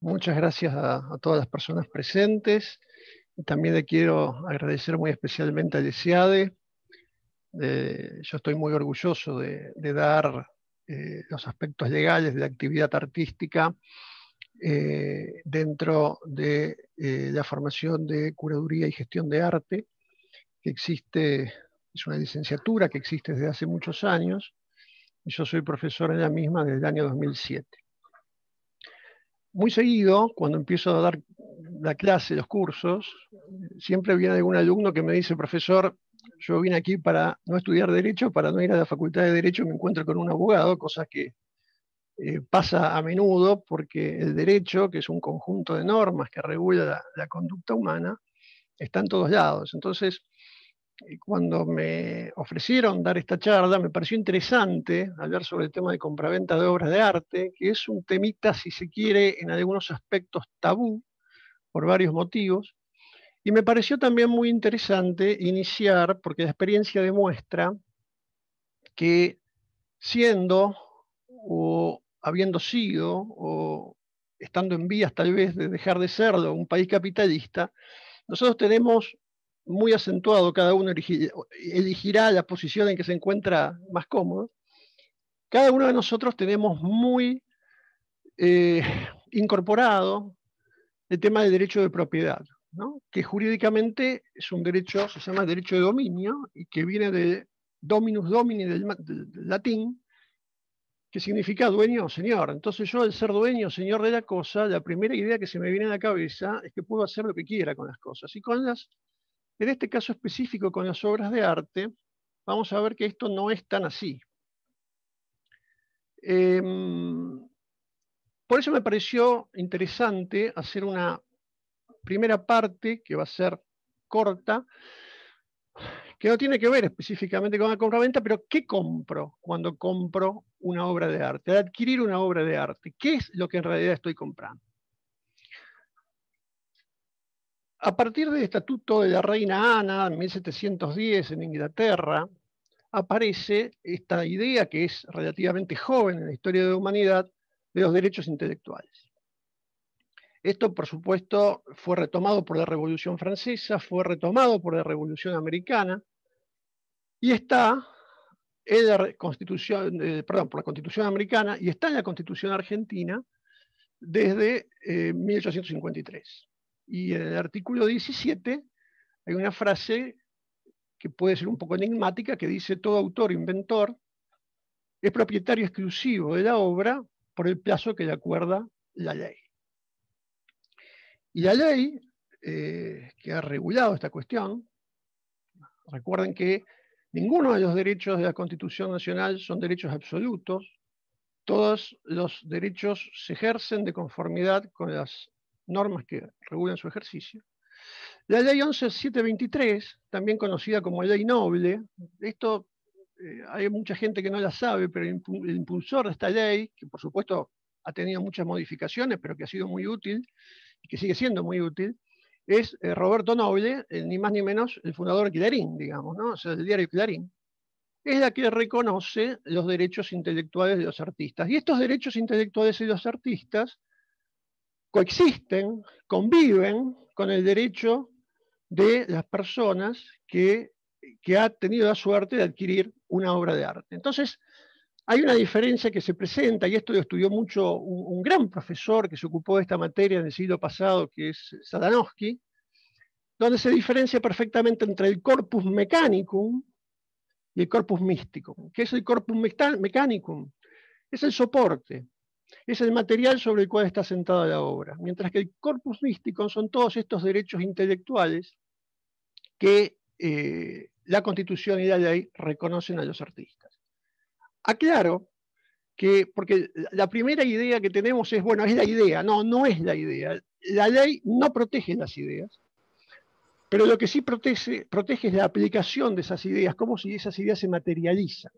Muchas gracias a todas las personas presentes. También le quiero agradecer muy especialmente a Lesiade. Yo estoy muy orgulloso de dar los aspectos legales de la actividad artística dentro de la formación de curaduría y gestión de arte, que existe, es una licenciatura que existe desde hace muchos años, y yo soy profesor en la misma desde el año 2007. Muy seguido, cuando empiezo a dar la clase, los cursos, siempre viene algún alumno que me dice: profesor, yo vine aquí para no estudiar Derecho, para no ir a la Facultad de Derecho, me encuentro con un abogado, cosa que pasa a menudo porque el derecho, que es un conjunto de normas que regula la conducta humana, está en todos lados. Entonces, cuando me ofrecieron dar esta charla, me pareció interesante hablar sobre el tema de compraventa de obras de arte, que es un temita, si se quiere, en algunos aspectos tabú, por varios motivos. Y me pareció también muy interesante iniciar, porque la experiencia demuestra que siendo o habiendo sido o estando en vías tal vez de dejar de serlo un país capitalista, nosotros tenemos muy acentuado, cada uno elegirá la posición en que se encuentra más cómodo, cada uno de nosotros tenemos muy eh, incorporado el tema del derecho de propiedad, ¿no? Que jurídicamente es un derecho, se llama derecho de dominio, y que viene de dominus domini del latín, que significa dueño o señor. Entonces yo, al ser dueño o señor de la cosa, la primera idea que se me viene a la cabeza es que puedo hacer lo que quiera con las cosas. Y en este caso específico, con las obras de arte, vamos a ver que esto no es tan así. Por eso me pareció interesante hacer una primera parte que va a ser corta, que no tiene que ver específicamente con la compraventa, pero ¿qué compro cuando compro una obra de arte? Al adquirir una obra de arte, ¿qué es lo que en realidad estoy comprando? A partir del Estatuto de la Reina Ana, en 1710, en Inglaterra, aparece esta idea, que es relativamente joven en la historia de la humanidad, de los derechos intelectuales. Esto, por supuesto, fue retomado por la Revolución Francesa, fue retomado por la Revolución Americana, y está en la Constitución, por la Constitución Americana, y está en la Constitución Argentina desde 1853. Y en el artículo 17 hay una frase que puede ser un poco enigmática, que dice: todo autor o inventor es propietario exclusivo de la obra por el plazo que le acuerda la ley. Y la ley que ha regulado esta cuestión, recuerden que ninguno de los derechos de la Constitución Nacional son derechos absolutos, todos los derechos se ejercen de conformidad con las normas que regulan su ejercicio. La ley 11.723, también conocida como ley noble, esto hay mucha gente que no la sabe, pero el impulsor de esta ley, que por supuesto ha tenido muchas modificaciones, pero que ha sido muy útil y que sigue siendo muy útil, es Roberto Noble, ni más ni menos el fundador de Clarín, digamos, ¿no? O sea, del diario Clarín. Es la que reconoce los derechos intelectuales de los artistas. Y estos derechos intelectuales de los artistas coexisten, conviven con el derecho de las personas que ha tenido la suerte de adquirir una obra de arte. Entonces, hay una diferencia que se presenta, y esto lo estudió mucho un gran profesor que se ocupó de esta materia en el siglo pasado, que es Sadanowski, donde se diferencia perfectamente entre el corpus mechanicum y el corpus mysticum. ¿Qué es el corpus mechanicum? Es el soporte, es el material sobre el cual está sentada la obra, mientras que el corpus mysticum son todos estos derechos intelectuales que la Constitución y la ley reconocen a los artistas. Aclaro que, porque la primera idea que tenemos es, bueno, es la idea. No, no es la idea. La ley no protege las ideas, pero lo que sí protege es la aplicación de esas ideas, como si esas ideas se materializan.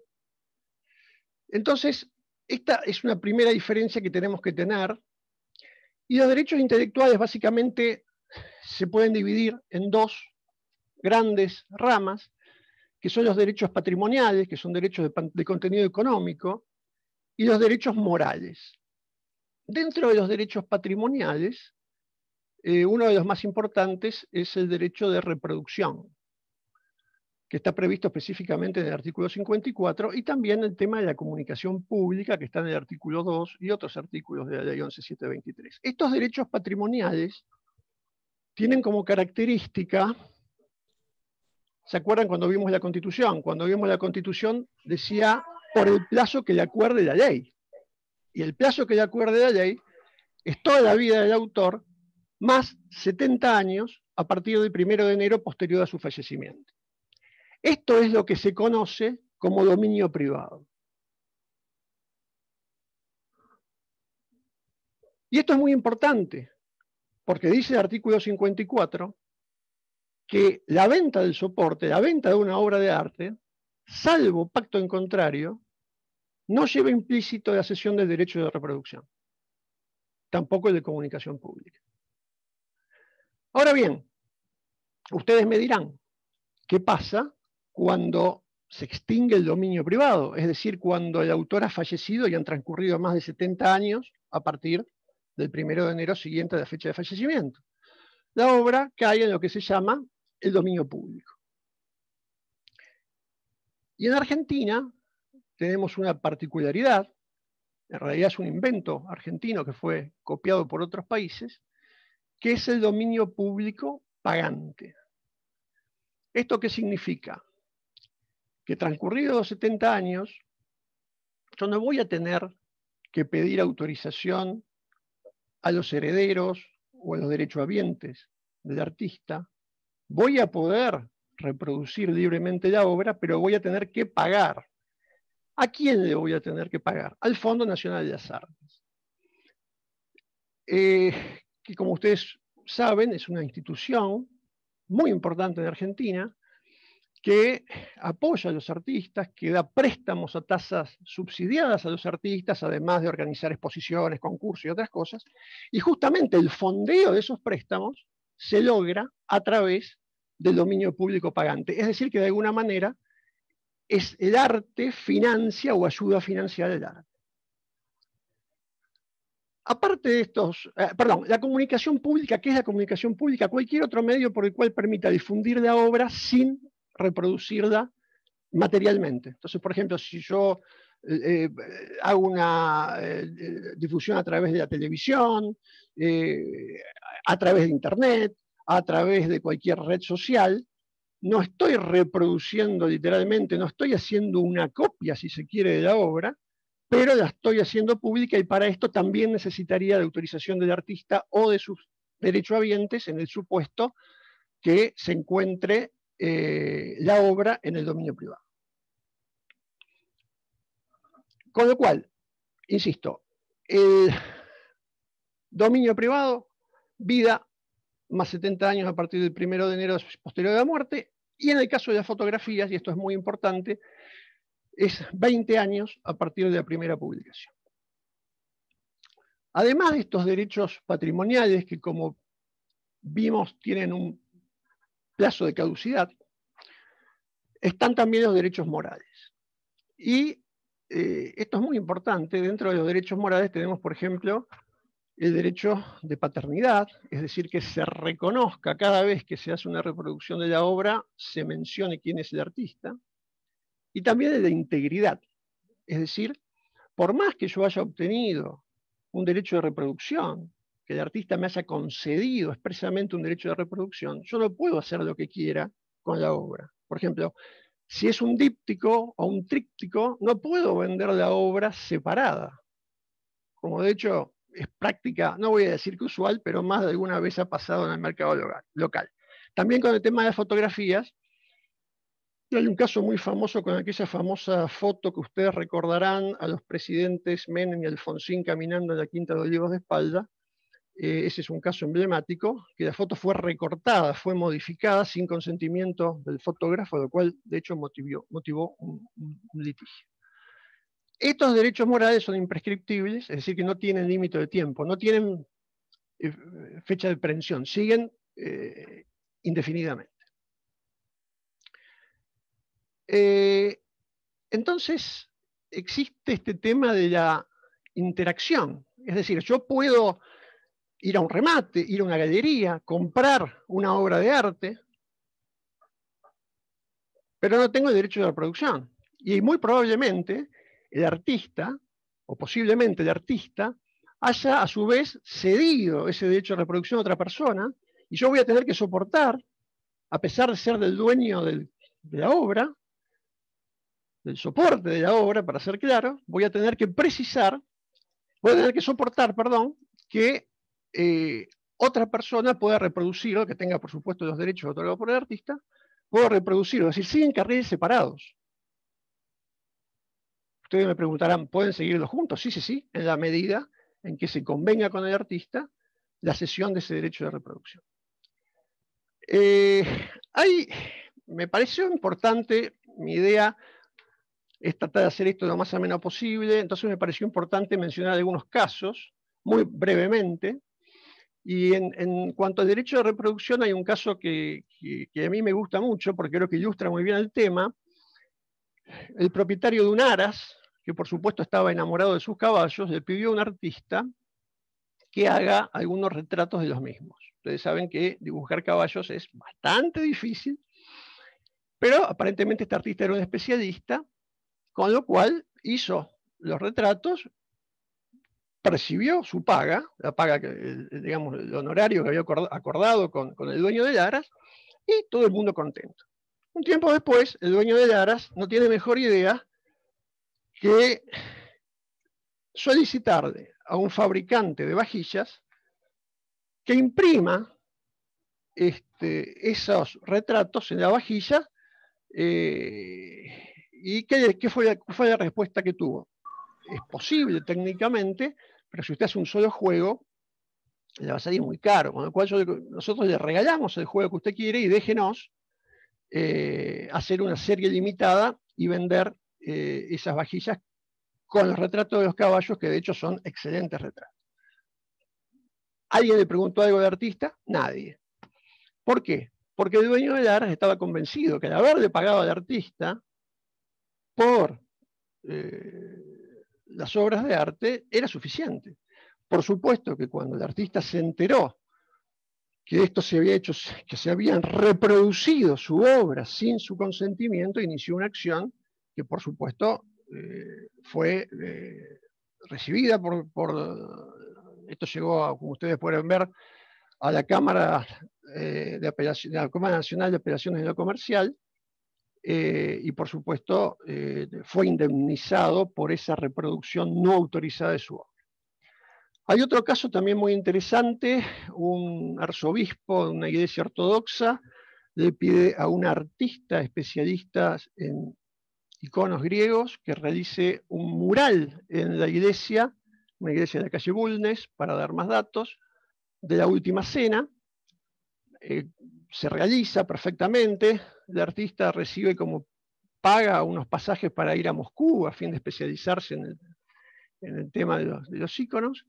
Entonces, esta es una primera diferencia que tenemos que tener, y los derechos intelectuales básicamente se pueden dividir en dos grandes ramas, que son los derechos patrimoniales, que son derechos de contenido económico, y los derechos morales. Dentro de los derechos patrimoniales, uno de los más importantes es el derecho de reproducción, que está previsto específicamente en el artículo 54, y también el tema de la comunicación pública, que está en el artículo 2 y otros artículos de la ley 11.723. Estos derechos patrimoniales tienen como característica, ¿se acuerdan cuando vimos la Constitución? Cuando vimos la Constitución decía por el plazo que le acuerde la ley. Y el plazo que le acuerde la ley es toda la vida del autor más 70 años a partir del 1 de enero posterior a su fallecimiento. Esto es lo que se conoce como dominio privado. Y esto es muy importante, porque dice el artículo 54 que la venta del soporte, la venta de una obra de arte, salvo pacto en contrario, no lleva implícito la cesión del derecho de reproducción, tampoco el de comunicación pública. Ahora bien, ustedes me dirán, ¿qué pasa cuando se extingue el dominio privado? Es decir, cuando el autor ha fallecido y han transcurrido más de 70 años a partir del 1 de enero siguiente a la fecha de fallecimiento. La obra cae en lo que se llama el dominio público. Y en Argentina tenemos una particularidad, en realidad es un invento argentino que fue copiado por otros países, que es el dominio público pagante. ¿Esto qué significa? Que transcurridos los 70 años, yo no voy a tener que pedir autorización a los herederos o a los derechohabientes del artista. Voy a poder reproducir libremente la obra, pero voy a tener que pagar. ¿A quién le voy a tener que pagar? Al Fondo Nacional de las Artes. Que como ustedes saben, es una institución muy importante en Argentina, que apoya a los artistas, que da préstamos a tasas subsidiadas a los artistas, además de organizar exposiciones, concursos y otras cosas, y justamente el fondeo de esos préstamos se logra a través del dominio público pagante, es decir, que de alguna manera es el arte financia o ayuda a financiar el arte. Aparte de estos, la comunicación pública, ¿qué es la comunicación pública? Cualquier otro medio por el cual permita difundir la obra sin reproducirla materialmente. Entonces, por ejemplo, si yo hago una difusión a través de la televisión, a través de internet, a través de cualquier red social, no estoy reproduciendo literalmente, no estoy haciendo una copia, si se quiere, de la obra, pero la estoy haciendo pública y para esto también necesitaría de autorización del artista o de sus derechohabientes en el supuesto que se encuentre la obra en el dominio privado. Con lo cual, insisto, el dominio privado, vida más 70 años a partir del 1 de enero posterior a la muerte, y en el caso de las fotografías, y esto es muy importante, es 20 años a partir de la primera publicación. Además de estos derechos patrimoniales, que como vimos tienen un plazo de caducidad, están también los derechos morales. Y esto es muy importante. Dentro de los derechos morales tenemos, por ejemplo, el derecho de paternidad, es decir, que se reconozca cada vez que se hace una reproducción de la obra, se mencione quién es el artista, y también el de integridad, es decir, por más que yo haya obtenido un derecho de reproducción, que el artista me haya concedido expresamente un derecho de reproducción, yo no puedo hacer lo que quiera con la obra. Por ejemplo, si es un díptico o un tríptico, no puedo vender la obra separada. Como de hecho es práctica, no voy a decir que usual, pero más de alguna vez ha pasado en el mercado local. También con el tema de las fotografías, hay un caso muy famoso con aquella famosa foto que ustedes recordarán a los presidentes Menem y Alfonsín caminando en la Quinta de Olivos de espalda. Ese es un caso emblemático, que la foto fue recortada, fue modificada sin consentimiento del fotógrafo, lo cual de hecho motivó un litigio. Estos derechos morales son imprescriptibles, es decir, que no tienen límite de tiempo, no tienen fecha de prevención, siguen indefinidamente. Entonces, existe este tema de la interacción Es decir, yo puedo ir a un remate, ir a una galería, comprar una obra de arte, pero no tengo el derecho de reproducción. Y muy probablemente el artista, o posiblemente el artista, haya a su vez cedido ese derecho de reproducción a otra persona, y yo voy a tener que soportar, a pesar de ser del dueño de la obra, del soporte de la obra, para ser claro, voy a tener que soportar, perdón, que otra persona pueda reproducirlo, que tenga por supuesto los derechos otorgados por el artista, pueda reproducirlo, es decir, siguen carriles separados. Ustedes me preguntarán, ¿pueden seguirlos juntos? Sí, sí, sí, en la medida en que se convenga con el artista la cesión de ese derecho de reproducción. Me pareció importante, mi idea es tratar de hacer esto lo más ameno posible, entonces me pareció importante mencionar algunos casos, muy brevemente, y en cuanto al derecho de reproducción hay un caso que a mí me gusta mucho, porque creo que ilustra muy bien el tema. El propietario de un aras, que por supuesto estaba enamorado de sus caballos, le pidió a un artista que haga algunos retratos de los mismos. Ustedes saben que dibujar caballos es bastante difícil, pero aparentemente este artista era un especialista, con lo cual hizo los retratos, percibió su paga, la paga, digamos, el honorario que había acordado con el dueño de aras, y todo el mundo contento. Un tiempo después, el dueño de aras no tiene mejor idea que solicitarle a un fabricante de vajillas que imprima esos retratos en la vajilla. ¿Y qué fue la respuesta que tuvo? Es posible técnicamente, pero si usted hace un solo juego, le va a salir muy caro, con lo cual nosotros le regalamos el juego que usted quiere y déjenos hacer una serie limitada y vender esas vajillas con los retratos de los caballos, que de hecho son excelentes retratos. ¿Alguien le preguntó algo de artista? Nadie. ¿Por qué? Porque el dueño del aras estaba convencido que al haberle pagado al artista por las obras de arte era suficiente. Por supuesto que cuando el artista se enteró que esto se había hecho, que se habían reproducido su obra sin su consentimiento, inició una acción que por supuesto fue recibida esto llegó, como ustedes pueden ver, a la Cámara de Apelación, la Cámara Nacional de Apelaciones de lo Comercial, y por supuesto fue indemnizado por esa reproducción no autorizada de su obra. Hay otro caso también muy interesante. Un arzobispo de una iglesia ortodoxa le pide a un artista especialista en iconos griegos que realice un mural en la iglesia, una iglesia de la calle Bulnes, para dar más datos, de la Última Cena. Se realiza perfectamente, el artista recibe como paga unos pasajes para ir a Moscú a fin de especializarse en el tema de los iconos.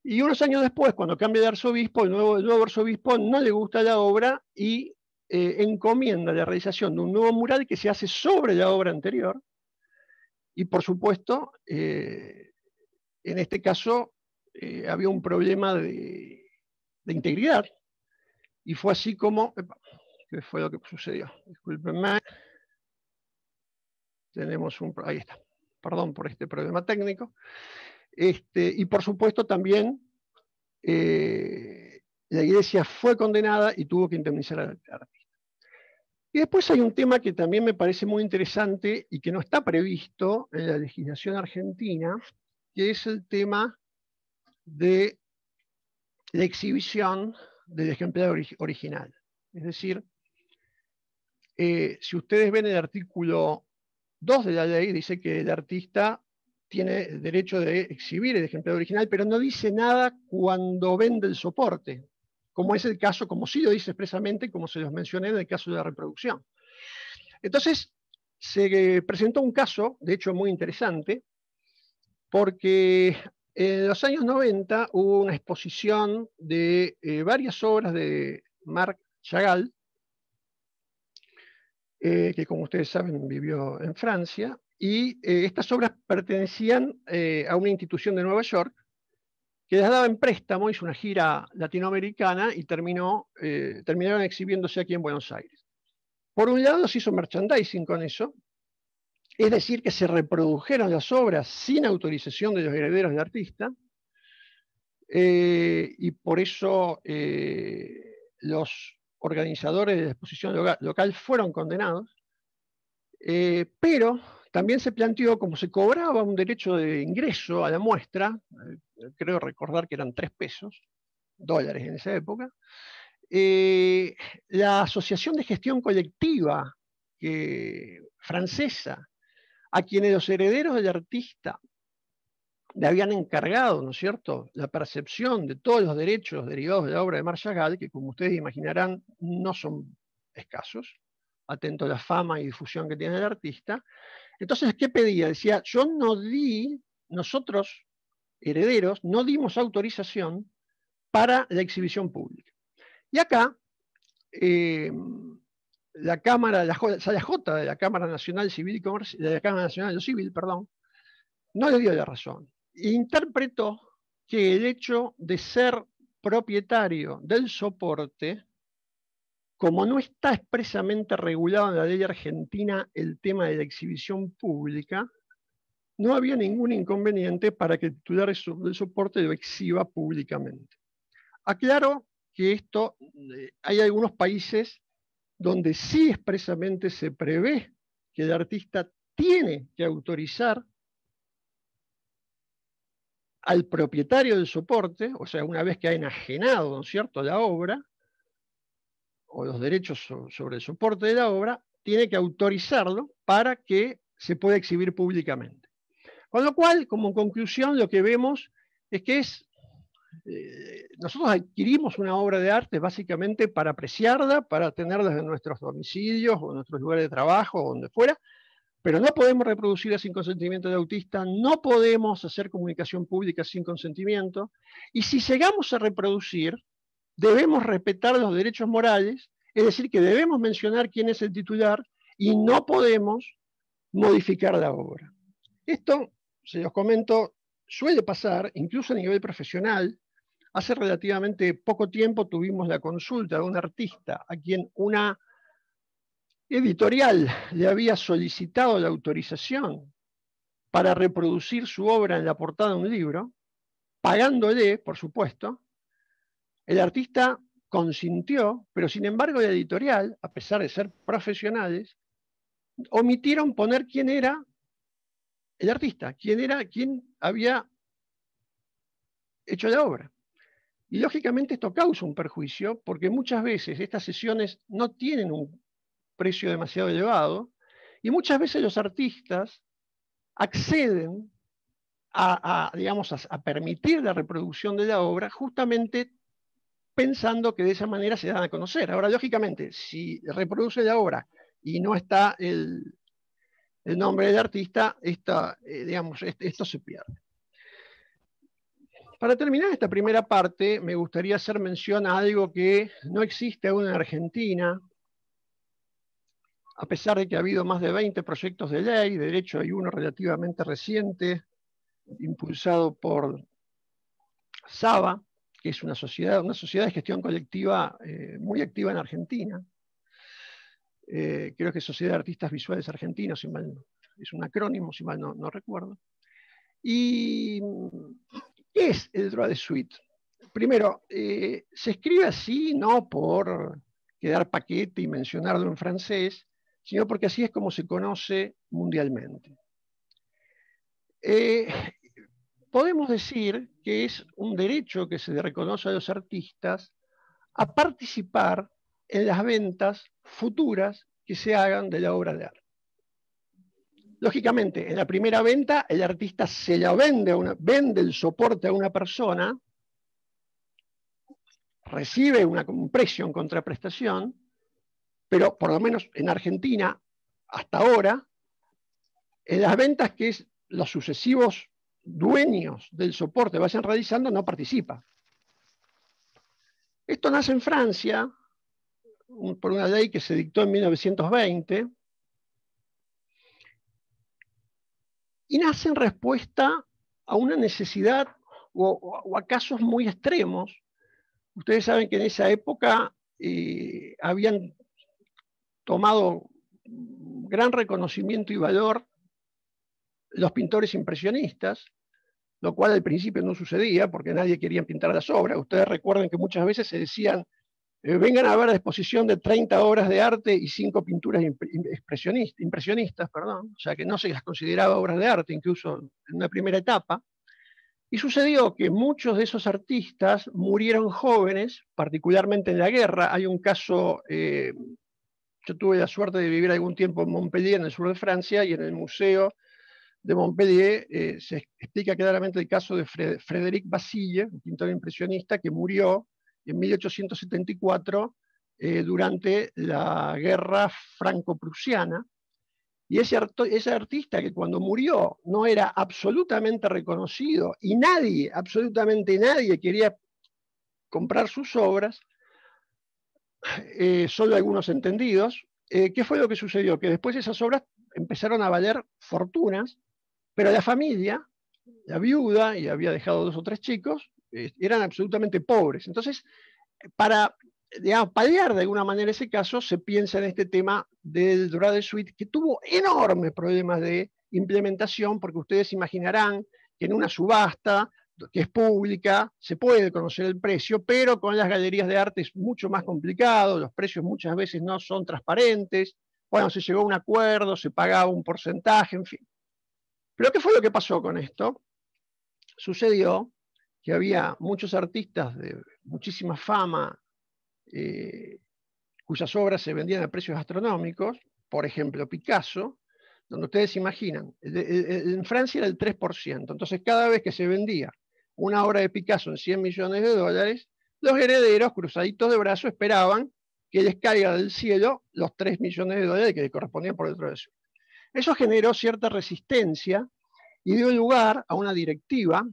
Y unos años después, cuando cambia de arzobispo, el nuevo arzobispo no le gusta la obra y encomienda la realización de un nuevo mural que se hace sobre la obra anterior. Y por supuesto, en este caso, había un problema de integridad. Y fue así como, ¿qué fue lo que sucedió? Discúlpenme. Ahí está. Perdón por este problema técnico. Y por supuesto también la iglesia fue condenada y tuvo que indemnizar al artista. Y después hay un tema que también me parece muy interesante y que no está previsto en la legislación argentina, que es el tema de la exhibición del ejemplar original. Es decir, si ustedes ven el artículo 2 de la ley, dice que el artista tiene el derecho de exhibir el ejemplar original, pero no dice nada cuando vende el soporte, como es el caso, como sí lo dice expresamente, como se los mencioné en el caso de la reproducción. Entonces, se presentó un caso, de hecho muy interesante, porque en los años 90 hubo una exposición de varias obras de Marc Chagall, que como ustedes saben vivió en Francia, y estas obras pertenecían a una institución de Nueva York, que las daba en préstamo, hizo una gira latinoamericana y terminaron exhibiéndose aquí en Buenos Aires. Por un lado se hizo merchandising con eso, es decir, que se reprodujeron las obras sin autorización de los herederos del artista, y por eso los organizadores de la exposición local fueron condenados, pero también se planteó, como se cobraba un derecho de ingreso a la muestra, creo recordar que eran 3 pesos, dólares en esa época, la Asociación de Gestión Colectiva francesa, a quienes los herederos del artista le habían encargado, ¿no es cierto?, la percepción de todos los derechos derivados de la obra de Marc Chagall, que como ustedes imaginarán no son escasos, atento a la fama y difusión que tiene el artista. Entonces, ¿qué pedía? Decía, nosotros, herederos, no dimos autorización para la exhibición pública. Y acá, la Cámara, la Sala J de la Cámara Nacional Civil y Comercial, de la Cámara Nacional de lo Civil, perdón, no le dio la razón. Interpretó que el hecho de ser propietario del soporte, como no está expresamente regulado en la ley argentina el tema de la exhibición pública, no había ningún inconveniente para que el titular del soporte lo exhiba públicamente. Aclaro que esto, hay algunos países donde sí expresamente se prevé que el artista tiene que autorizar al propietario del soporte, o sea, una vez que ha enajenado, ¿no es cierto?, la obra, o los derechos sobre el soporte de la obra, tiene que autorizarlo para que se pueda exhibir públicamente. Con lo cual, como conclusión, lo que vemos es que nosotros adquirimos una obra de arte básicamente para apreciarla, para tenerla en nuestros domicilios o en nuestros lugares de trabajo o donde fuera, pero no podemos reproducirla sin consentimiento del autista, no podemos hacer comunicación pública sin consentimiento, y si llegamos a reproducir, debemos respetar los derechos morales, es decir, que debemos mencionar quién es el titular y no podemos modificar la obra. Esto, se los comento, suele pasar, incluso a nivel profesional. Hace relativamente poco tiempo tuvimos la consulta de un artista a quien una editorial le había solicitado la autorización para reproducir su obra en la portada de un libro, pagándole, por supuesto. El artista consintió, pero sin embargo la editorial, a pesar de ser profesionales, omitieron poner quién era el artista, quién había hecho la obra. Y lógicamente esto causa un perjuicio, porque muchas veces estas sesiones no tienen un precio demasiado elevado, y muchas veces los artistas acceden digamos, a permitir la reproducción de la obra justamente pensando que de esa manera se dan a conocer. Ahora, lógicamente, si reproduce la obra y no está el nombre del artista, digamos, esto se pierde. Para terminar esta primera parte, me gustaría hacer mención a algo que no existe aún en Argentina, a pesar de que ha habido más de 20 proyectos de ley. De hecho hay uno relativamente reciente, impulsado por SABA, que es una sociedad de gestión colectiva muy activa en Argentina. Creo que es Sociedad de Artistas Visuales Argentinos, es un acrónimo, si mal no recuerdo. ¿Y qué es el droit de suite? Primero, se escribe así no por quedar paquete y mencionarlo en francés, sino porque así es como se conoce mundialmente. Podemos decir que es un derecho que se le reconoce a los artistas a participar en las ventas futuras que se hagan de la obra de arte. Lógicamente, en la primera venta, el artista se la vende el soporte a una persona, recibe un precio en contraprestación, pero por lo menos en Argentina, hasta ahora, en las ventas que los sucesivos dueños del soporte vayan realizando, no participa. Esto nace en Francia, por una ley que se dictó en 1920, y nace en respuesta a una necesidad o a casos muy extremos. Ustedes saben que en esa época habían tomado gran reconocimiento y valor los pintores impresionistas, lo cual al principio no sucedía porque nadie quería pintar las obras. Ustedes recuerden que muchas veces se decían, vengan a ver la exposición de 30 obras de arte y 5 pinturas impresionistas, perdón, o sea que no se las consideraba obras de arte, incluso en una primera etapa. Y sucedió que muchos de esos artistas murieron jóvenes, particularmente en la guerra. Hay un caso, yo tuve la suerte de vivir algún tiempo en Montpellier, en el sur de Francia, y en el museo de Montpellier se explica claramente el caso de Frédéric Basile, un pintor impresionista que murió en 1874 durante la guerra franco-prusiana. Y ese artista que cuando murió no era absolutamente reconocido y nadie, absolutamente nadie quería comprar sus obras, solo algunos entendidos, ¿qué fue lo que sucedió? Que después esas obras empezaron a valer fortunas, pero la familia, la viuda, y había dejado 2 o 3 chicos, eran absolutamente pobres. Entonces, para, digamos, paliar de alguna manera ese caso, se piensa en este tema del droit de suite, que tuvo enormes problemas de implementación, porque ustedes imaginarán que en una subasta, que es pública, se puede conocer el precio, pero con las galerías de arte es mucho más complicado, los precios muchas veces no son transparentes. Bueno, se llegó a un acuerdo, se pagaba un porcentaje, en fin. Pero ¿qué fue lo que pasó con esto? Sucedió que había muchos artistas de muchísima fama, cuyas obras se vendían a precios astronómicos, por ejemplo Picasso, donde ustedes imaginan, en Francia era el 3%, entonces cada vez que se vendía una obra de Picasso en 100 millones de dólares, los herederos, cruzaditos de brazos, esperaban que les caiga del cielo los 3 millones de dólares que le correspondían por dentro de eso. Eso generó cierta resistencia y dio lugar a una directiva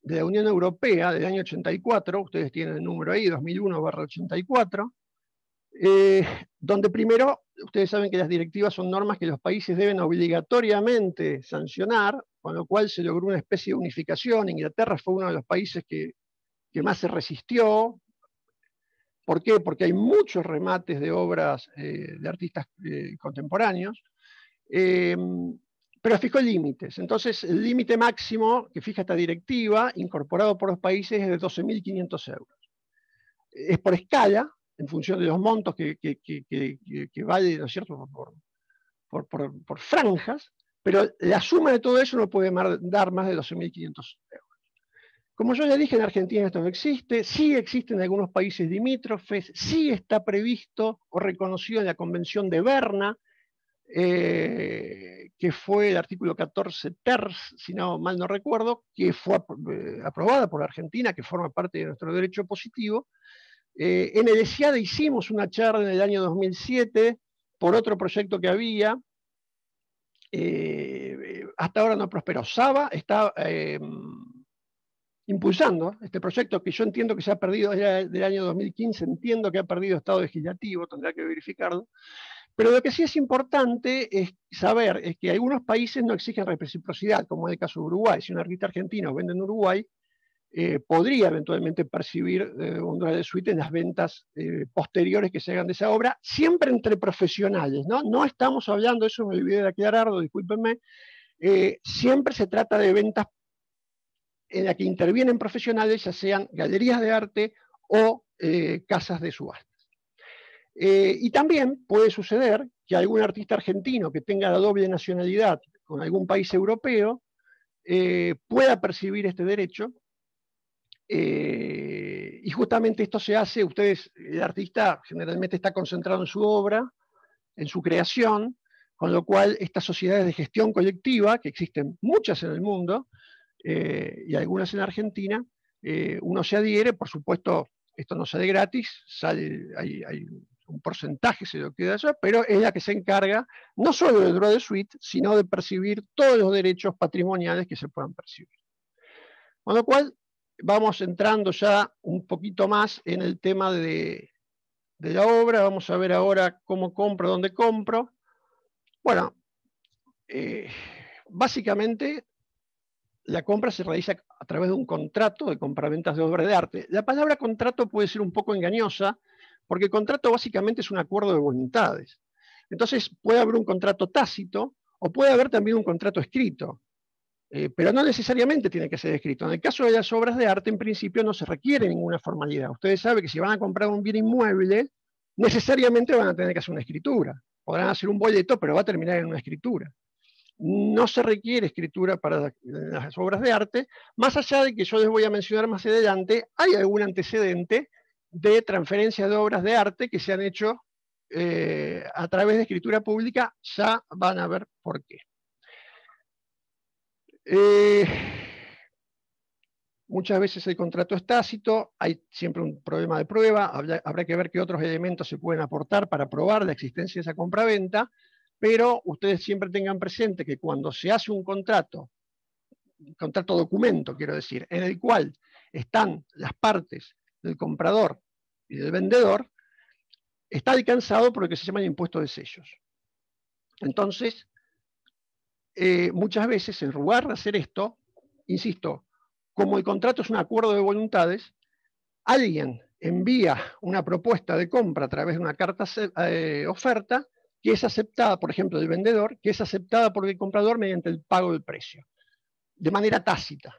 de la Unión Europea del año 84, ustedes tienen el número ahí, 2001/84, donde primero, ustedes saben que las directivas son normas que los países deben obligatoriamente sancionar, con lo cual se logró una especie de unificación. Inglaterra fue uno de los países que más se resistió. ¿Por qué? Porque hay muchos remates de obras de artistas contemporáneos, pero fijó límites. Entonces, el límite máximo que fija esta directiva, incorporado por los países, es de 12.500 euros. Es por escala, en función de los montos que vale, ¿no es cierto?, por franjas, pero la suma de todo eso no puede dar más de 12.500 euros. Como yo ya dije, en Argentina esto no existe, sí existe en algunos países limítrofes, sí está previsto o reconocido en la Convención de Berna, que fue el artículo 14 ter, si no mal no recuerdo, que fue aprobada por Argentina, que forma parte de nuestro derecho positivo. En el ESIADE hicimos una charla en el año 2007 por otro proyecto que había. Hasta ahora no prosperó. Saba está impulsando este proyecto que yo entiendo que se ha perdido desde el año 2015, entiendo que ha perdido estado legislativo, tendrá que verificarlo. Pero lo que sí es importante es saber es que algunos países no exigen reciprocidad, como es el caso de Uruguay. Si un artista argentino vende en Uruguay, podría eventualmente percibir un droit de suite en las ventas posteriores que se hagan de esa obra, siempre entre profesionales, ¿no? No estamos hablando, eso me olvidé de aclararlo, discúlpenme, siempre se trata de ventas en las que intervienen profesionales, ya sean galerías de arte o casas de subastas. Y también puede suceder que algún artista argentino que tenga la doble nacionalidad con algún país europeo pueda percibir este derecho. Y justamente esto se hace, el artista generalmente está concentrado en su obra, en su creación, con lo cual estas sociedades de gestión colectiva, que existen muchas en el mundo, y algunas en Argentina, uno se adhiere, por supuesto, esto no sale gratis, hay un porcentaje se lo queda allá, pero es la que se encarga no solo del droit de suite, sino de percibir todos los derechos patrimoniales que se puedan percibir. Con lo cual, vamos entrando ya un poquito más en el tema de la obra. Vamos a ver ahora cómo compro, dónde compro. Bueno, básicamente la compra se realiza a través de un contrato de compraventas de obras de arte. La palabra contrato puede ser un poco engañosa, porque el contrato básicamente es un acuerdo de voluntades. Entonces puede haber un contrato tácito o puede haber también un contrato escrito, pero no necesariamente tiene que ser escrito. En el caso de las obras de arte, en principio no se requiere ninguna formalidad. Ustedes saben que si van a comprar un bien inmueble, necesariamente van a tener que hacer una escritura. Podrán hacer un boleto, pero va a terminar en una escritura. No se requiere escritura para las obras de arte, más allá de que yo les voy a mencionar más adelante, hay algún antecedente de transferencia de obras de arte que se han hecho a través de escritura pública, ya van a ver por qué. Muchas veces el contrato es tácito, hay siempre un problema de prueba, habrá que ver qué otros elementos se pueden aportar para probar la existencia de esa compraventa, pero ustedes siempre tengan presente que cuando se hace un contrato documento, quiero decir, en el cual están las partes del comprador y del vendedor, está alcanzado por lo que se llama el impuesto de sellos. Entonces, muchas veces, en lugar de hacer esto, insisto, como el contrato es un acuerdo de voluntades, alguien envía una propuesta de compra a través de una carta oferta que es aceptada, por ejemplo, del vendedor, que es aceptada por el comprador mediante el pago del precio, de manera tácita.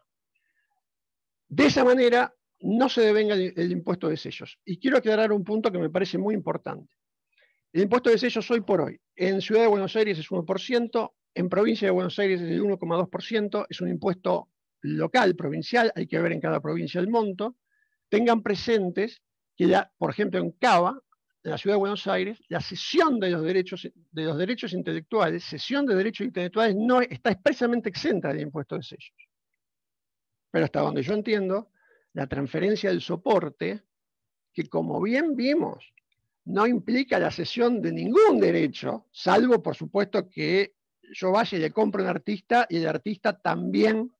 De esa manera no se devenga el impuesto de sellos. Y quiero aclarar un punto que me parece muy importante. El impuesto de sellos hoy por hoy, en Ciudad de Buenos Aires es 1%, en Provincia de Buenos Aires es el 1,2%, es un impuesto local, provincial, hay que ver en cada provincia el monto. Tengan presentes que ya, por ejemplo, en Cava, en la Ciudad de Buenos Aires, la cesión de los derechos intelectuales, cesión de derechos intelectuales no está expresamente exenta del impuesto de sellos. Pero hasta donde yo entiendo, la transferencia del soporte, que como bien vimos, no implica la cesión de ningún derecho, salvo por supuesto que yo vaya y le compro a un artista y el artista también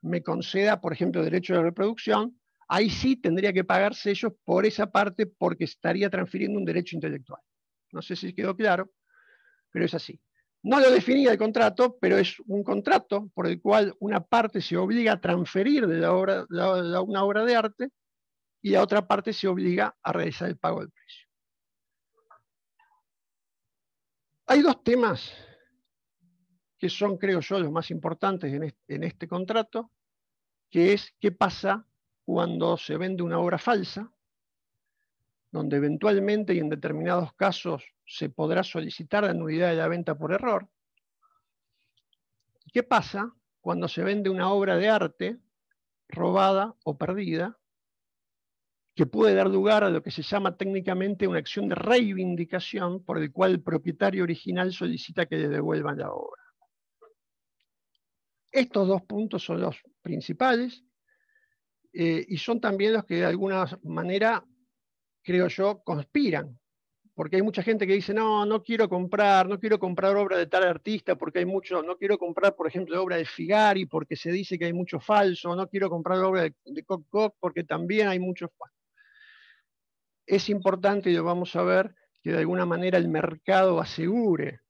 me conceda, por ejemplo, derecho de reproducción, ahí sí tendría que pagar sellos por esa parte porque estaría transfiriendo un derecho intelectual. No sé si quedó claro, pero es así. No lo definía el contrato, pero es un contrato por el cual una parte se obliga a transferir de una obra de arte y la otra parte se obliga a realizar el pago del precio. Hay dos temas que son, creo yo, los más importantes en este contrato, que es qué pasa cuando se vende una obra falsa, donde eventualmente y en determinados casos se podrá solicitar la nulidad de la venta por error. ¿Qué pasa cuando se vende una obra de arte robada o perdida, que puede dar lugar a lo que se llama técnicamente una acción de reivindicación por el cual el propietario original solicita que le devuelvan la obra? Estos dos puntos son los principales y son también los que de alguna manera, creo yo, conspiran. Porque hay mucha gente que dice, no quiero comprar obra de tal artista porque hay mucho, no quiero comprar, por ejemplo, obra de Figari porque se dice que hay mucho falso, no quiero comprar obra de Coq porque también hay mucho falso. Es importante, y lo vamos a ver, que de alguna manera el mercado asegure,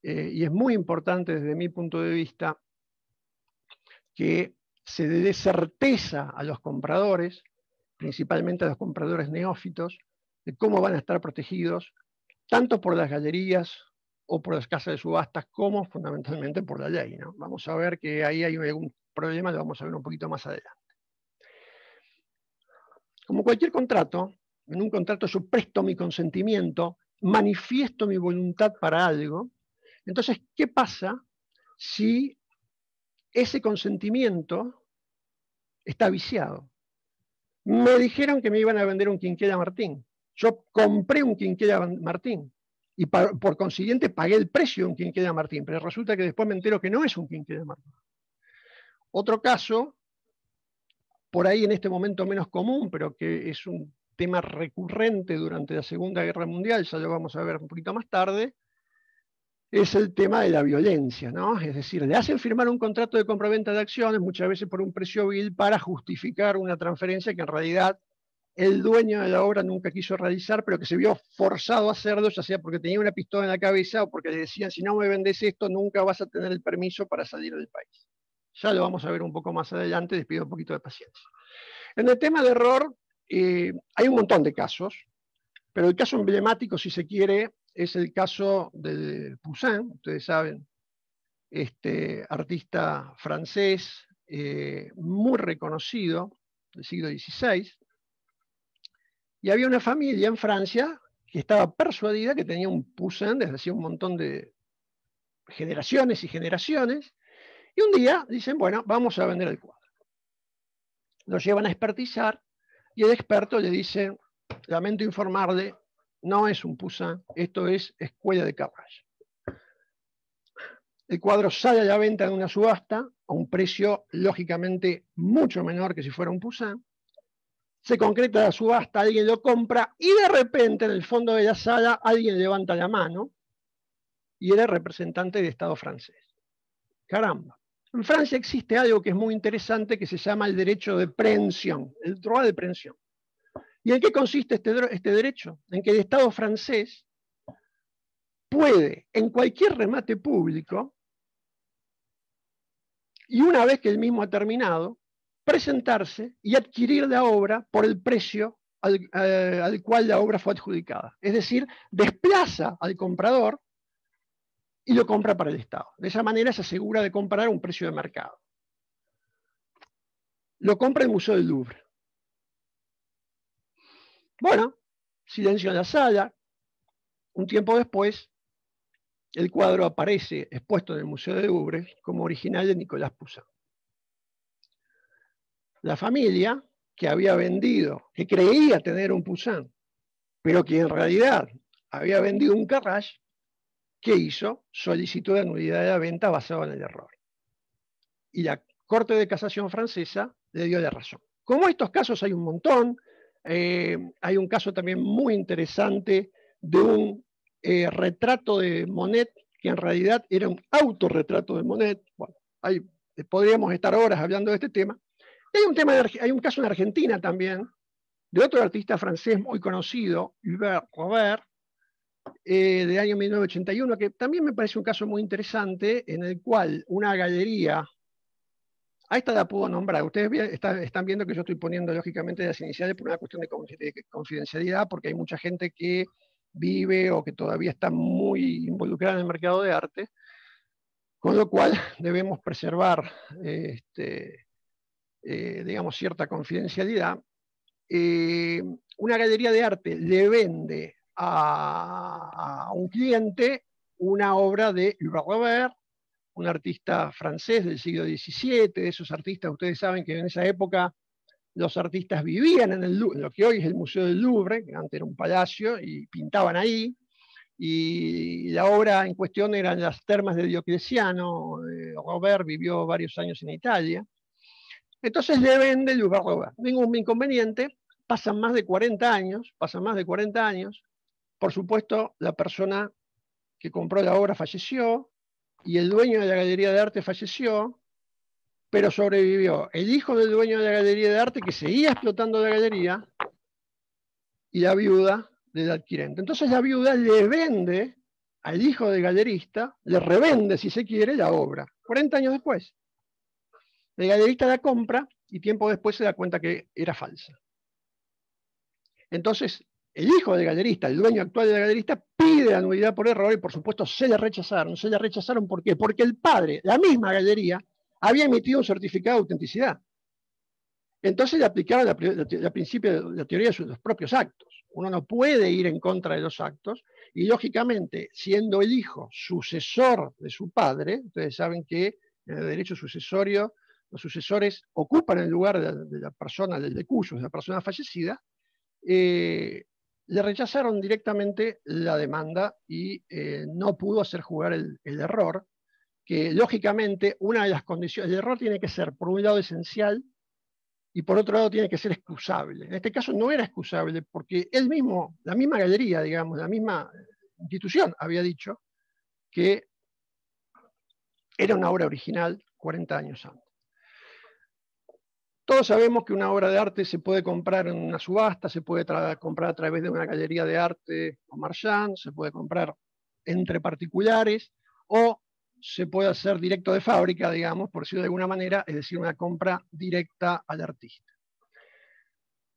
y es muy importante desde mi punto de vista, que se dé certeza a los compradores, principalmente a los compradores neófitos, de cómo van a estar protegidos, tanto por las galerías o por las casas de subastas, como fundamentalmente por la ley, ¿no? Vamos a ver que ahí hay algún problema, lo vamos a ver un poquito más adelante. Como cualquier contrato, en un contrato yo presto mi consentimiento, manifiesto mi voluntad para algo. Entonces, ¿qué pasa si ese consentimiento está viciado? Me dijeron que me iban a vender un Quinquela Martín. Yo compré un Quinquela Martín y por consiguiente pagué el precio de un Quinquela Martín, pero resulta que después me entero que no es un Quinquela Martín. Otro caso, por ahí en este momento menos común, pero que es un tema recurrente durante la Segunda Guerra Mundial, ya lo vamos a ver un poquito más tarde, es el tema de la violencia, ¿no? Es decir, le hacen firmar un contrato de compraventa de acciones, muchas veces por un precio vil, para justificar una transferencia que en realidad el dueño de la obra nunca quiso realizar, pero que se vio forzado a hacerlo, ya sea porque tenía una pistola en la cabeza o porque le decían, si no me vendes esto, nunca vas a tener el permiso para salir del país. Ya lo vamos a ver un poco más adelante, les pido un poquito de paciencia. En el tema de error, hay un montón de casos, pero el caso emblemático, si se quiere, es el caso de Poussin, ustedes saben, este artista francés muy reconocido del siglo XVI, y había una familia en Francia que estaba persuadida que tenía un Poussin desde hacía un montón de generaciones y generaciones, y un día dicen, bueno, vamos a vender el cuadro. Lo llevan a expertizar, y el experto le dice, lamento informarle, no es un Poussin, esto es Escuela de Carrage. El cuadro sale a la venta en una subasta a un precio lógicamente mucho menor que si fuera un Poussin. Se concreta la subasta, alguien lo compra y de repente en el fondo de la sala alguien levanta la mano y era el representante del Estado francés. Caramba. En Francia existe algo que es muy interesante que se llama el derecho de prehensión, el droit de prehensión. ¿Y en qué consiste este derecho? En que el Estado francés puede, en cualquier remate público, y una vez que el mismo ha terminado, presentarse y adquirir la obra por el precio al cual la obra fue adjudicada. Es decir, desplaza al comprador y lo compra para el Estado. De esa manera se asegura de comprar un precio de mercado. Lo compra el Museo del Louvre. Bueno, silencio en la sala. Un tiempo después, el cuadro aparece expuesto en el Museo del Louvre como original de Nicolas Poussin. La familia que había vendido, que creía tener un Poussin, pero que en realidad había vendido un Carrage, ¿qué hizo? Solicitó la nulidad de la venta basada en el error. Y la Corte de Casación francesa le dio la razón. Como estos casos hay un montón, hay un caso también muy interesante de un retrato de Monet, que en realidad era un autorretrato de Monet. Bueno, podríamos estar horas hablando de este tema. Hay un caso en Argentina también, de otro artista francés muy conocido, Hubert Robert, del año 1981, que también me parece un caso muy interesante, en el cual una galería, a esta la puedo nombrar, ustedes están viendo que yo estoy poniendo lógicamente las iniciales por una cuestión de confidencialidad, porque hay mucha gente que vive o que todavía está muy involucrada en el mercado de arte, con lo cual debemos preservar digamos, cierta confidencialidad. Una galería de arte le vende a un cliente una obra de Hubert Robert, un artista francés del siglo XVII, de esos artistas, ustedes saben que en esa época los artistas vivían en lo que hoy es el Museo del Louvre, que antes era un palacio, y pintaban ahí, y la obra en cuestión eran las termas de Diocleciano. Robert vivió varios años en Italia. Entonces le vende el Hubert Robert. Ningún inconveniente, pasan más de 40 años, por supuesto la persona que compró la obra falleció y el dueño de la galería de arte falleció, pero sobrevivió el hijo del dueño de la galería de arte que seguía explotando la galería y la viuda del adquirente. Entonces la viuda le vende al hijo del galerista, le revende si se quiere la obra, 40 años después. El galerista la compra y tiempo después se da cuenta que era falsa. Entonces, el hijo del galerista, el dueño actual del galerista, pide la nulidad por error y por supuesto se le rechazaron. Se le rechazaron ¿por qué? Porque el padre, la misma galería, había emitido un certificado de autenticidad. Entonces le aplicaron la teoría de los propios actos. Uno no puede ir en contra de los actos y lógicamente, siendo el hijo sucesor de su padre, ustedes saben que en el derecho sucesorio los sucesores ocupan el lugar de la persona, del decuyo, de la persona fallecida, le rechazaron directamente la demanda y no pudo hacer jugar el error, que lógicamente una de las condiciones, el error tiene que ser por un lado esencial y por otro lado tiene que ser excusable. En este caso no era excusable porque él mismo, la misma galería, digamos, la misma institución había dicho que era una obra original 40 años antes. Todos sabemos que una obra de arte se puede comprar en una subasta, se puede comprar a través de una galería de arte o marchand, se puede comprar entre particulares o se puede hacer directo de fábrica, digamos, por decirlo de alguna manera, es decir, una compra directa al artista.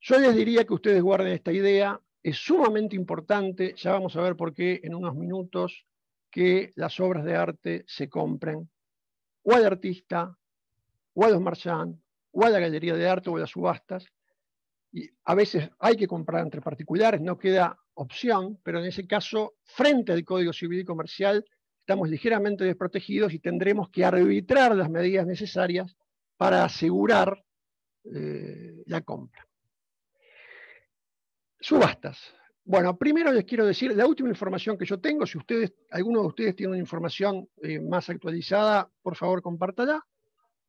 Yo les diría que ustedes guarden esta idea, es sumamente importante, ya vamos a ver por qué en unos minutos, que las obras de arte se compren o al artista, o a los marchands, o a la galería de arte o a las subastas, y a veces hay que comprar entre particulares, no queda opción, pero en ese caso, frente al Código Civil y Comercial, estamos ligeramente desprotegidos y tendremos que arbitrar las medidas necesarias para asegurar la compra. Subastas. Bueno, primero les quiero decir, la última información que yo tengo, si ustedes, alguno de ustedes tiene una información más actualizada, por favor compártala.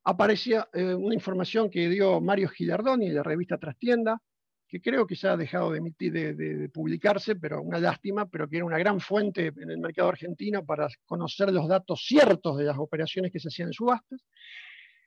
Aparecía una información que dio Mario Gilardoni de la revista Trastienda, que creo que ya ha dejado de publicarse, pero una lástima, pero que era una gran fuente en el mercado argentino para conocer los datos ciertos de las operaciones que se hacían en subastas.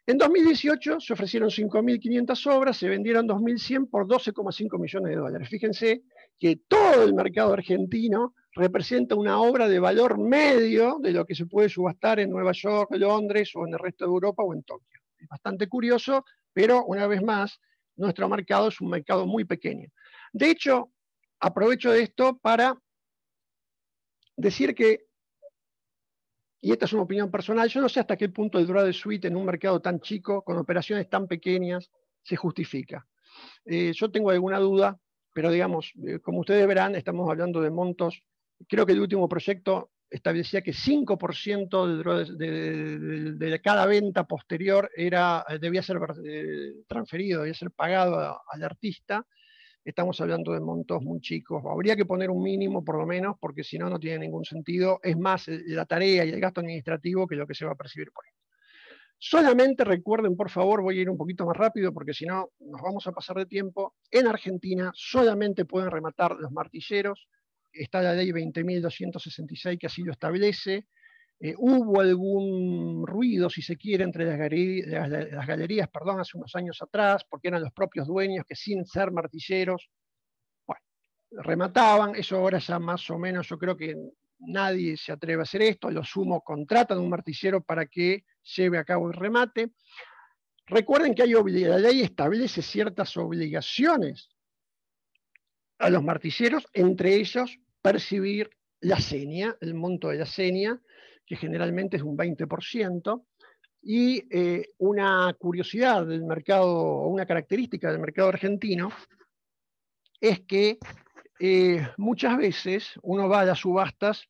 En 2018 se ofrecieron 5.500 obras, se vendieron 2.100 por 12,5 millones de dólares. Fíjense que todo el mercado argentino representa una obra de valor medio de lo que se puede subastar en Nueva York, Londres o en el resto de Europa o en Tokio. Es bastante curioso, pero una vez más, nuestro mercado es un mercado muy pequeño. De hecho, aprovecho de esto para decir que, y esta es una opinión personal, yo no sé hasta qué punto el droit de suite en un mercado tan chico, con operaciones tan pequeñas, se justifica. Yo tengo alguna duda, pero digamos, como ustedes verán, estamos hablando de montos. Creo que el último proyecto establecía que 5% de cada venta posterior debía ser transferido, debía ser pagado al artista. Estamos hablando de montos muy chicos. Habría que poner un mínimo por lo menos, porque si no, no tiene ningún sentido. Es más la tarea y el gasto administrativo que lo que se va a percibir por esto. Solamente recuerden, por favor, voy a ir un poquito más rápido porque si no nos vamos a pasar de tiempo. En Argentina solamente pueden rematar los martilleros. Está la ley 20.266 que así lo establece. Hubo algún ruido, si se quiere, entre las galerías, perdón, hace unos años atrás, porque eran los propios dueños que sin ser martilleros, bueno, remataban. Eso ahora ya más o menos, yo creo que nadie se atreve a hacer esto. Lo sumo contratan un martillero para que lleve a cabo el remate. Recuerden que la ley establece ciertas obligaciones a los martilleros, entre ellos percibir la seña, el monto de la seña, que generalmente es un 20%, y una curiosidad del mercado, o una característica del mercado argentino, es que muchas veces uno va a las subastas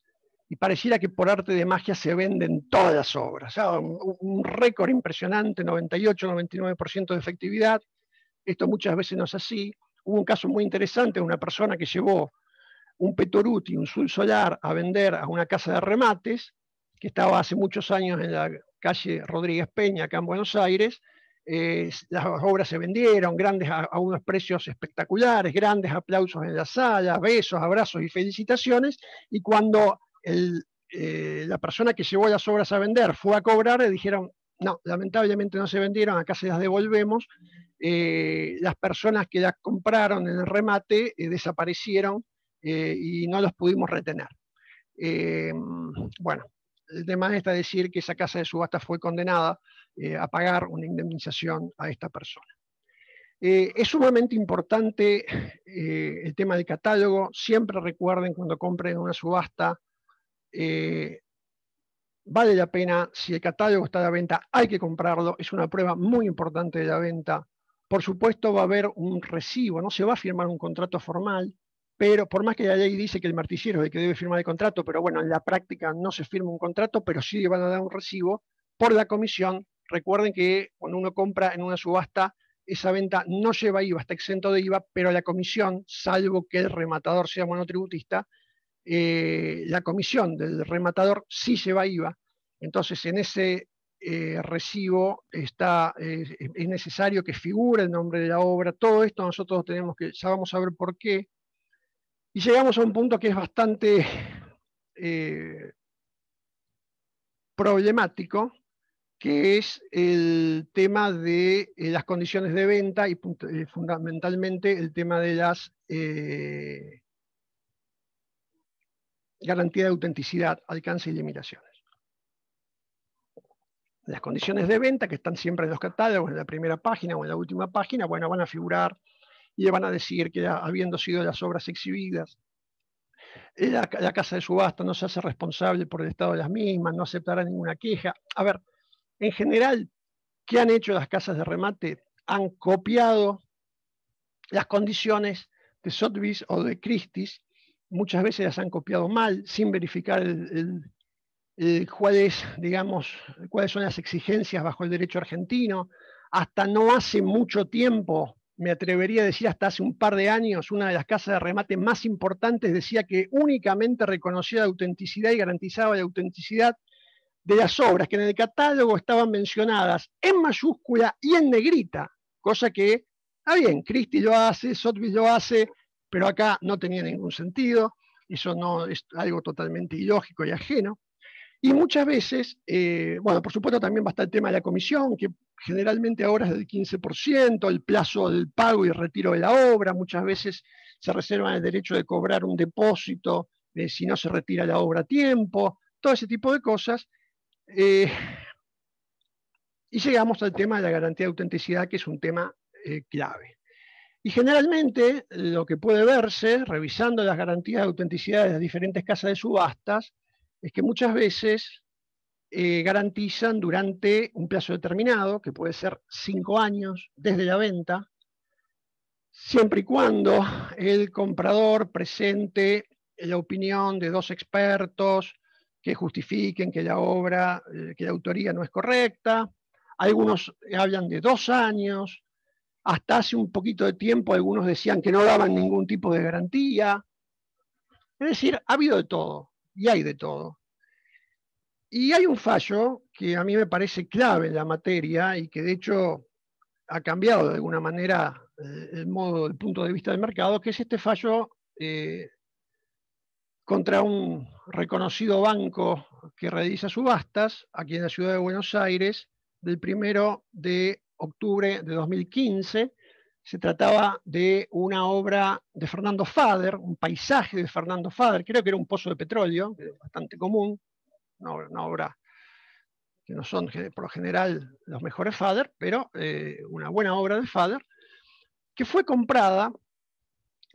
y pareciera que por arte de magia se venden todas las obras. O sea, un récord impresionante, 98-99% de efectividad. Esto muchas veces no es así. Hubo un caso muy interesante de una persona que llevó un Petoruti, un Sul Solar, a vender a una casa de remates, que estaba hace muchos años en la calle Rodríguez Peña, acá en Buenos Aires. Las obras se vendieron, grandes a unos precios espectaculares, grandes aplausos en la sala, besos, abrazos y felicitaciones, y cuando la persona que llevó las obras a vender fue a cobrar, le dijeron, no, lamentablemente no se vendieron, acá se las devolvemos. Las personas que las compraron en el remate desaparecieron y no los pudimos retener. Bueno, el tema está decir que esa casa de subasta fue condenada a pagar una indemnización a esta persona. Es sumamente importante el tema del catálogo. Siempre recuerden cuando compren una subasta, vale la pena. Si el catálogo está a la venta, hay que comprarlo. Es una prueba muy importante de la venta. Por supuesto va a haber un recibo, no se va a firmar un contrato formal, pero por más que la ley dice que el martillero es el que debe firmar el contrato, pero bueno, en la práctica no se firma un contrato, pero sí le van a dar un recibo por la comisión. Recuerden que cuando uno compra en una subasta, esa venta no lleva IVA, está exento de IVA, pero la comisión, salvo que el rematador sea monotributista, la comisión del rematador sí lleva IVA. Entonces, en ese recibo es necesario que figure el nombre de la obra. Todo esto nosotros tenemos que, ya vamos a ver por qué. Y llegamos a un punto que es bastante problemático, que es el tema de las condiciones de venta y fundamentalmente el tema de las garantía de autenticidad, alcance y limitaciones. las condiciones de venta, que están siempre en los catálogos, en la primera página o en la última página, bueno, van a figurar y le van a decir que habiendo sido las obras exhibidas, la casa de subasta no se hace responsable por el estado de las mismas, no aceptará ninguna queja. A ver, en general, ¿qué han hecho las casas de remate? Han copiado las condiciones de Sotheby's o de Christie's, muchas veces las han copiado mal, sin verificar cuáles son las exigencias bajo el derecho argentino. Hasta no hace mucho tiempo, me atrevería a decir hasta hace un par de años, una de las casas de remate más importantes decía que únicamente reconocía la autenticidad y garantizaba la autenticidad de las obras que en el catálogo estaban mencionadas en mayúscula y en negrita, cosa que, bien, Christie lo hace, Sotheby's lo hace, pero acá no tenía ningún sentido, eso no es algo totalmente ilógico y ajeno. Y muchas veces, bueno, por supuesto también va a estar el tema de la comisión, que generalmente ahora es del 15%, el plazo del pago y retiro de la obra, muchas veces se reservan el derecho de cobrar un depósito si no se retira la obra a tiempo, todo ese tipo de cosas. Y llegamos al tema de la garantía de autenticidad, que es un tema clave. Y generalmente lo que puede verse, revisando las garantías de autenticidad de las diferentes casas de subastas, es que muchas veces garantizan durante un plazo determinado, que puede ser 5 años desde la venta, siempre y cuando el comprador presente la opinión de 2 expertos que justifiquen que la obra, que la autoría no es correcta. Algunos hablan de 2 años, hasta hace un poquito de tiempo algunos decían que no daban ningún tipo de garantía. Es decir, ha habido de todo, y hay de todo. Y hay un fallo que a mí me parece clave en la materia y que de hecho ha cambiado de alguna manera el punto de vista del mercado, que es este fallo contra un reconocido banco que realiza subastas aquí en la ciudad de Buenos Aires del 1 de octubre de 2015. Se trataba de una obra de Fernando Fader, un paisaje de Fernando Fader, creo que era un pozo de petróleo, bastante común, una obra que no son por lo general los mejores Fader, pero una buena obra de Fader, que fue comprada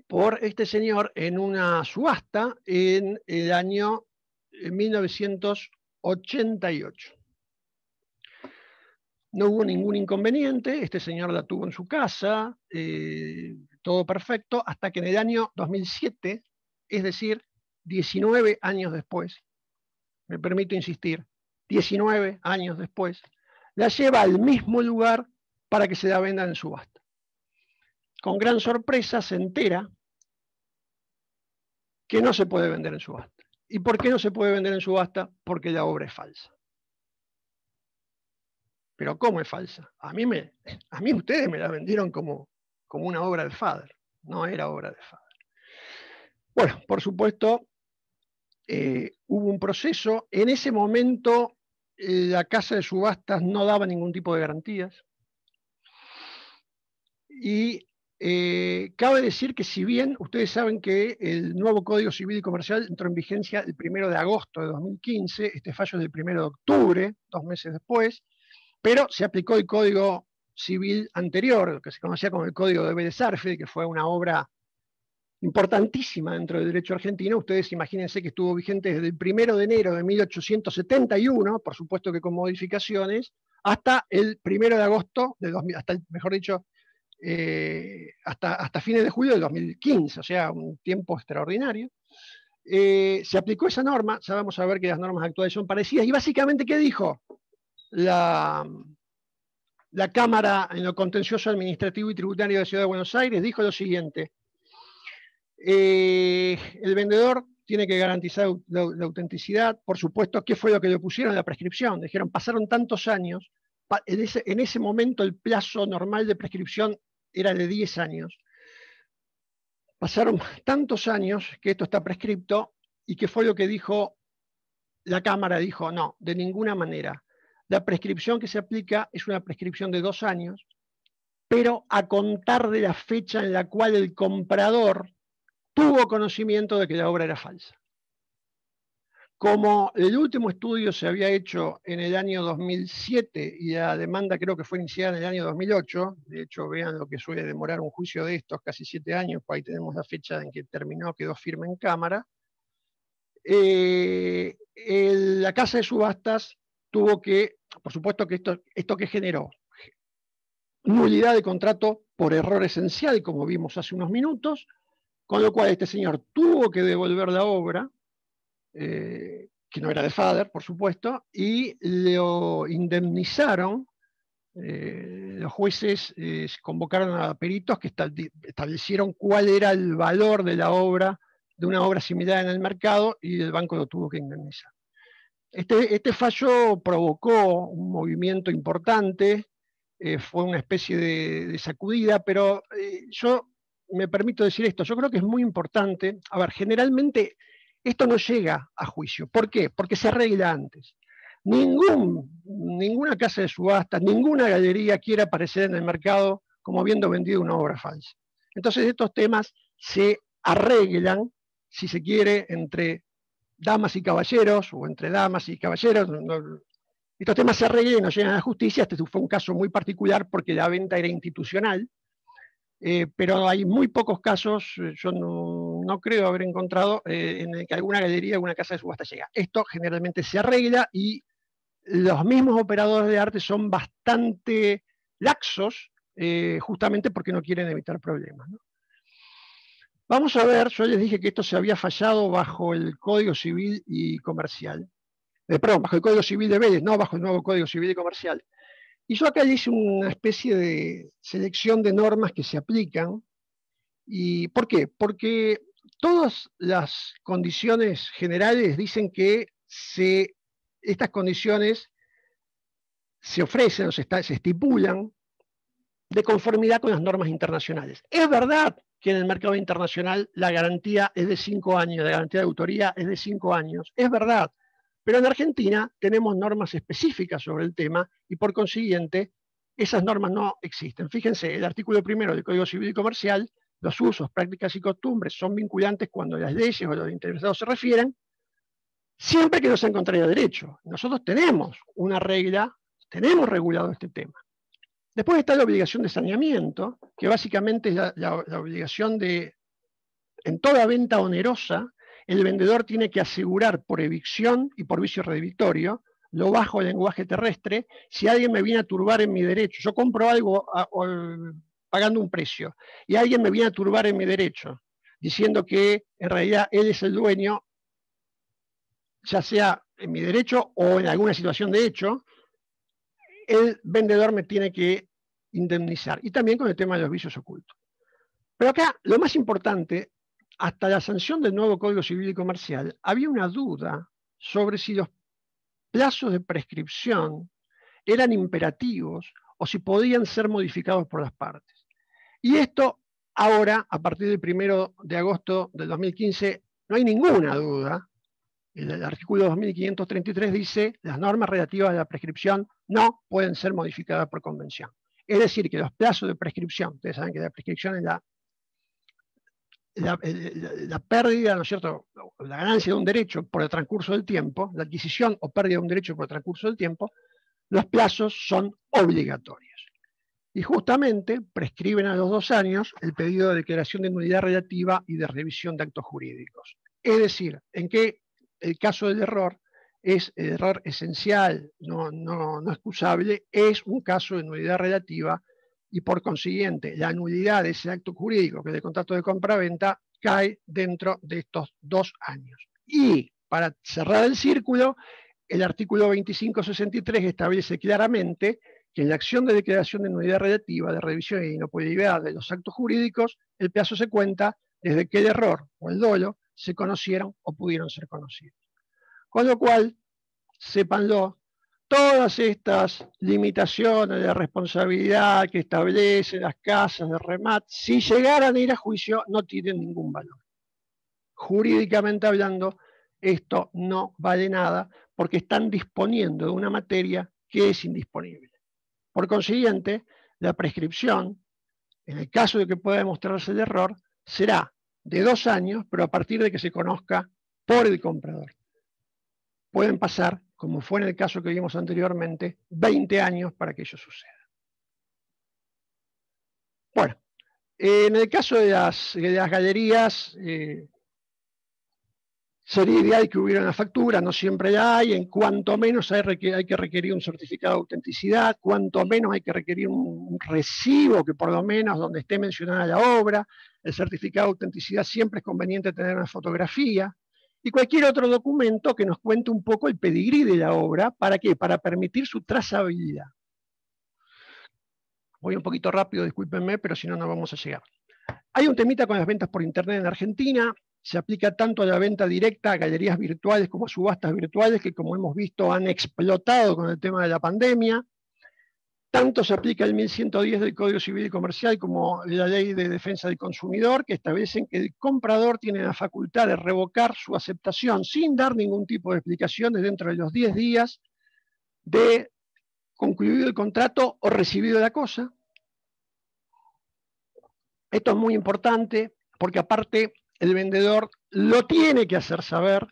por este señor en una subasta en el año 1988. No hubo ningún inconveniente, este señor la tuvo en su casa, todo perfecto, hasta que en el año 2007, es decir, 19 años después, me permito insistir, 19 años después, la lleva al mismo lugar para que se la venda en subasta. Con gran sorpresa se entera que no se puede vender en subasta. ¿Y por qué no se puede vender en subasta? Porque la obra es falsa. Pero ¿cómo es falsa? A mí ustedes me la vendieron como una obra de Fader. No era obra de Fader. Bueno, por supuesto, hubo un proceso. En ese momento, la casa de subastas no daba ningún tipo de garantías. Y cabe decir que si bien ustedes saben que el nuevo Código Civil y Comercial entró en vigencia el 1 de agosto de 2015, este fallo es del 1 de octubre, 2 meses después, pero se aplicó el Código Civil anterior, lo que se conocía como el Código de Vélez Sarsfield, que fue una obra importantísima dentro del derecho argentino. Ustedes imagínense que estuvo vigente desde el 1 de enero de 1871, por supuesto que con modificaciones, hasta el 1 de agosto de 2000, mejor dicho, hasta fines de julio del 2015, o sea, un tiempo extraordinario. Se aplicó esa norma, ya vamos a ver que las normas actuales son parecidas, y básicamente, ¿qué dijo la Cámara en lo contencioso administrativo y tributario de la Ciudad de Buenos Aires? Dijo lo siguiente: el vendedor tiene que garantizar la autenticidad. Por supuesto, ¿qué fue lo que le pusieron en la prescripción? Dijeron, pasaron tantos años, en ese momento el plazo normal de prescripción era de 10 años. Pasaron tantos años que esto está prescripto, y ¿qué fue lo que dijo la Cámara? Dijo, no, de ninguna manera. La prescripción que se aplica es una prescripción de 2 años, pero a contar de la fecha en la cual el comprador tuvo conocimiento de que la obra era falsa. como el último estudio se había hecho en el año 2007 y la demanda creo que fue iniciada en el año 2008, de hecho vean lo que suele demorar un juicio de estos, casi 7 años, pues ahí tenemos la fecha en que terminó, quedó firme en Cámara, la casa de subastas tuvo que, por supuesto que esto que generó, nulidad de contrato por error esencial, como vimos hace unos minutos, con lo cual este señor tuvo que devolver la obra, que no era de Fader, por supuesto, y lo indemnizaron. Los jueces convocaron a peritos que establecieron cuál era el valor de la obra, de una obra similar en el mercado, y el banco lo tuvo que indemnizar. Este fallo provocó un movimiento importante, fue una especie de sacudida, pero yo me permito decir esto, yo creo que es muy importante. A ver, generalmente esto no llega a juicio. ¿Por qué? Porque se arregla antes. Ninguna casa de subastas, ninguna galería quiere aparecer en el mercado como habiendo vendido una obra falsa. Entonces estos temas se arreglan, si se quiere, entre damas y caballeros, o entre damas y caballeros. Estos temas se arreglan y no llegan a la justicia. Este fue un caso muy particular porque la venta era institucional, pero hay muy pocos casos, yo no creo haber encontrado, en el que alguna galería o una casa de subasta llega. Esto generalmente se arregla y los mismos operadores de arte son bastante laxos, justamente porque no quieren evitar problemas, ¿no? Vamos a ver, yo les dije que esto se había fallado bajo el Código Civil y Comercial. Perdón, bajo el Código Civil de Vélez, no bajo el nuevo Código Civil y Comercial. Y yo acá hice una especie de selección de normas que se aplican. ¿Y por qué? Porque todas las condiciones generales dicen que estas condiciones se ofrecen o se estipulan de conformidad con las normas internacionales. Es verdad que en el mercado internacional la garantía es de 5 años, la garantía de autoría es de 5 años, es verdad, pero en Argentina tenemos normas específicas sobre el tema y por consiguiente esas normas no existen. Fíjense, el artículo 1 del Código Civil y Comercial, los usos, prácticas y costumbres son vinculantes cuando las leyes o los interesados se refieren, siempre que no sean contrario a derecho. Nosotros tenemos una regla, tenemos regulado este tema. Después está la obligación de saneamiento, que básicamente es la obligación de, en toda venta onerosa, el vendedor tiene que asegurar por evicción y por vicio redivitorio, lo bajo del lenguaje terrestre, si alguien me viene a turbar en mi derecho, yo compro algo pagando un precio, y alguien me viene a turbar en mi derecho, diciendo que en realidad él es el dueño, ya sea en mi derecho o en alguna situación de hecho, el vendedor me tiene que indemnizar. Y también con el tema de los vicios ocultos. Pero acá, lo más importante, hasta la sanción del nuevo Código Civil y Comercial, había una duda sobre si los plazos de prescripción eran imperativos o si podían ser modificados por las partes. Y esto ahora, a partir del 1 de agosto del 2015, no hay ninguna duda. El artículo 2533 dice: las normas relativas a la prescripción no pueden ser modificadas por convención. Es decir, que los plazos de prescripción, ustedes saben que la prescripción es la pérdida, ¿no es cierto?, la ganancia de un derecho por el transcurso del tiempo, la adquisición o pérdida de un derecho por el transcurso del tiempo, los plazos son obligatorios. Y justamente prescriben a los 2 años el pedido de declaración de nulidad relativa y de revisión de actos jurídicos. Es decir, en que el caso del error es el error esencial, no excusable, es un caso de nulidad relativa y por consiguiente la nulidad de ese acto jurídico, que es el contrato de compraventa, cae dentro de estos 2 años. Y para cerrar el círculo, el artículo 2563 establece claramente que en la acción de declaración de nulidad relativa, de revisión e inoperabilidad de los actos jurídicos, el plazo se cuenta desde que el error o el dolo se conocieron o pudieron ser conocidos. Con lo cual, sépanlo, todas estas limitaciones de responsabilidad que establecen las casas de remate, si llegaran a ir a juicio, no tienen ningún valor. Jurídicamente hablando, esto no vale nada porque están disponiendo de una materia que es indisponible. Por consiguiente, la prescripción, en el caso de que pueda demostrarse el error, será de 2 años, pero a partir de que se conozca por el comprador. pueden pasar, como fue en el caso que vimos anteriormente, 20 años para que ello suceda. Bueno, en el caso de las galerías, sería ideal que hubiera una factura, no siempre la hay, en cuanto menos hay que requerir un certificado de autenticidad, cuanto menos hay que requerir un recibo que por lo menos donde esté mencionada la obra, el certificado de autenticidad siempre es conveniente tener una fotografía, y cualquier otro documento que nos cuente un poco el pedigrí de la obra, ¿para qué? Para permitir su trazabilidad. Voy un poquito rápido, discúlpenme, pero si no, no vamos a llegar. Hay un temita con las ventas por internet en Argentina, se aplica tanto a la venta directa, a galerías virtuales como a subastas virtuales, que como hemos visto han explotado con el tema de la pandemia. Tanto se aplica el 1110 del Código Civil y Comercial como la Ley de Defensa del Consumidor, que establecen que el comprador tiene la facultad de revocar su aceptación sin dar ningún tipo de explicaciones dentro de los 10 días de concluido el contrato o recibido la cosa. Esto es muy importante porque aparte el vendedor lo tiene que hacer saber,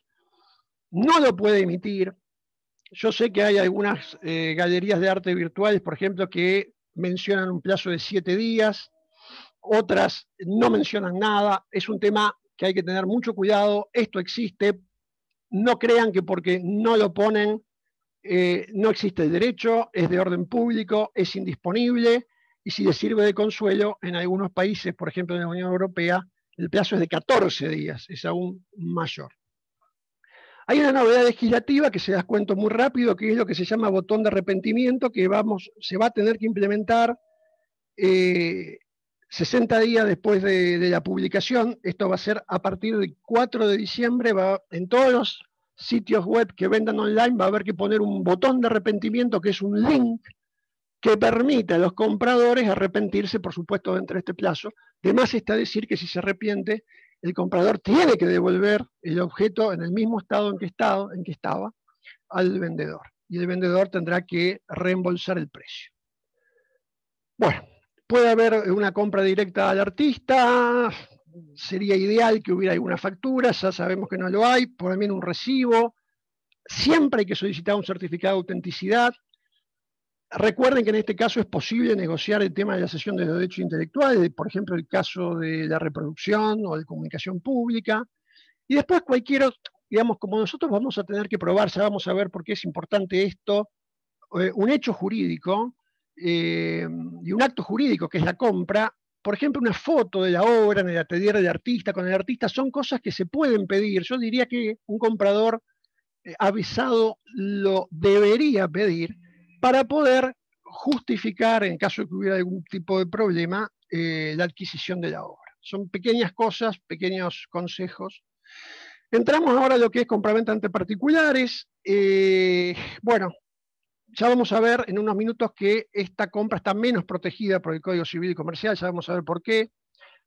no lo puede emitir. Yo sé que hay algunas galerías de arte virtuales, por ejemplo, que mencionan un plazo de 7 días, otras no mencionan nada. Es un tema que hay que tener mucho cuidado. Esto existe. No crean que porque no lo ponen no existe el derecho, es de orden público, es indisponible, y si les sirve de consuelo, en algunos países, por ejemplo en la Unión Europea, el plazo es de 14 días, es aún mayor. Hay una novedad legislativa que se las cuento muy rápido, que es lo que se llama botón de arrepentimiento, que se va a tener que implementar 60 días después de la publicación. Esto va a ser a partir del 4 de diciembre, en todos los sitios web que vendan online va a haber que poner un botón de arrepentimiento, que es un link que permite a los compradores arrepentirse, por supuesto, dentro de este plazo. De más está decir que si se arrepiente, el comprador tiene que devolver el objeto en el mismo estado en que estaba al vendedor. Y el vendedor tendrá que reembolsar el precio. Bueno, puede haber una compra directa al artista, sería ideal que hubiera alguna factura, ya sabemos que no lo hay, por lo menos un recibo. Siempre hay que solicitar un certificado de autenticidad. Recuerden que en este caso es posible negociar el tema de la cesión de los derechos intelectuales, por ejemplo, el caso de la reproducción o de comunicación pública. Y después digamos, como nosotros vamos a tener que probar, ya vamos a ver por qué es importante esto, un hecho jurídico y un acto jurídico que es la compra, por ejemplo, una foto de la obra en el atelier del artista, con el artista, son cosas que se pueden pedir. Yo diría que un comprador avisado lo debería pedir para poder justificar, en caso de que hubiera algún tipo de problema, la adquisición de la obra. Son pequeñas cosas, pequeños consejos. Entramos ahora a lo que es compraventa ante particulares. Bueno, ya vamos a ver en unos minutos que esta compra está menos protegida por el Código Civil y Comercial, ya vamos a ver por qué.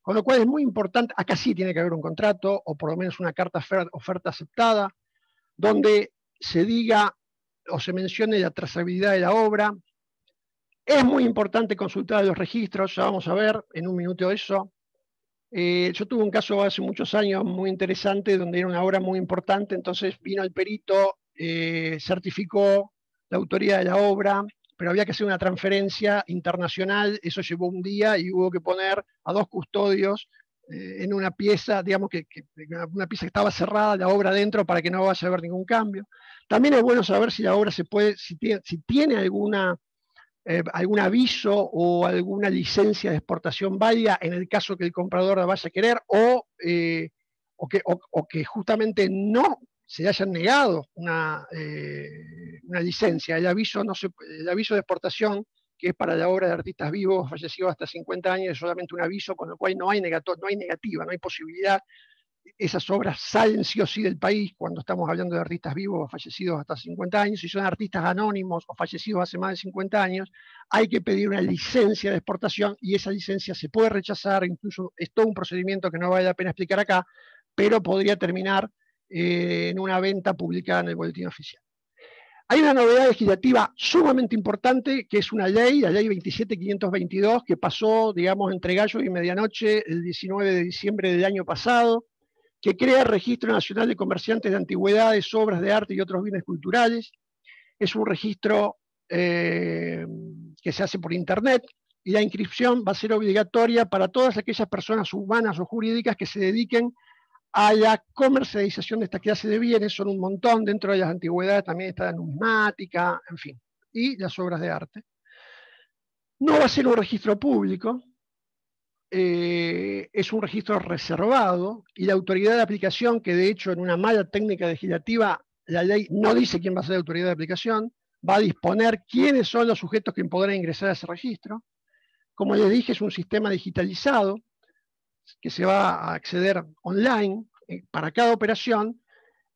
Con lo cual es muy importante, acá sí tiene que haber un contrato, o por lo menos una carta oferta aceptada, donde se diga o se mencione la trazabilidad de la obra. Es muy importante consultar los registros, ya vamos a ver en un minuto eso. Yo tuve un caso hace muchos años muy interesante, donde era una obra muy importante, entonces vino el perito, certificó la autoría de la obra, pero había que hacer una transferencia internacional, eso llevó un día y hubo que poner a 2 custodios en una pieza, digamos una pieza que estaba cerrada, la obra dentro, para que no vaya a haber ningún cambio. También es bueno saber si la obra si tiene algún aviso o alguna licencia de exportación válida en el caso que el comprador la vaya a querer, o que justamente no se le hayan negado una licencia. El aviso de exportación, que es para la obra de artistas vivos fallecidos hasta 50 años, es solamente un aviso, con lo cual no hay negativa, no hay posibilidad. Esas obras salen sí o sí del país cuando estamos hablando de artistas vivos o fallecidos hasta 50 años. Si son artistas anónimos o fallecidos hace más de 50 años, hay que pedir una licencia de exportación y esa licencia se puede rechazar, incluso es todo un procedimiento que no vale la pena explicar acá, pero podría terminar en una venta publicada en el boletín oficial. Hay una novedad legislativa sumamente importante, que es una ley, la ley 27.522, que pasó, digamos, entre gallo y medianoche el 19 de diciembre del año pasado, que crea el Registro Nacional de Comerciantes de Antigüedades, Obras de Arte y otros bienes culturales. Es un registro que se hace por internet, y la inscripción va a ser obligatoria para todas aquellas personas humanas o jurídicas que se dediquen a la comercialización de esta clase de bienes. Son un montón. Dentro de las antigüedades también está la numismática, en fin, y las obras de arte. No va a ser un registro público, es un registro reservado, y la autoridad de aplicación, que de hecho en una mala técnica legislativa la ley no dice quién va a ser la autoridad de aplicación, va a disponer quiénes son los sujetos que podrán ingresar a ese registro. Como les dije, es un sistema digitalizado que se va a acceder online para cada operación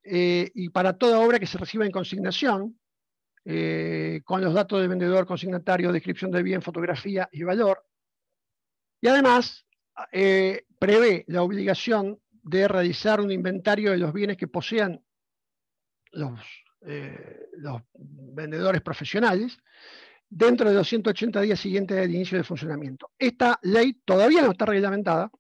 y para toda obra que se reciba en consignación, con los datos del vendedor, consignatario, descripción del bien, fotografía y valor. Y además prevé la obligación de realizar un inventario de los bienes que posean los vendedores profesionales dentro de los 180 días siguientes del inicio de funcionamiento. Esta ley todavía no está reglamentada,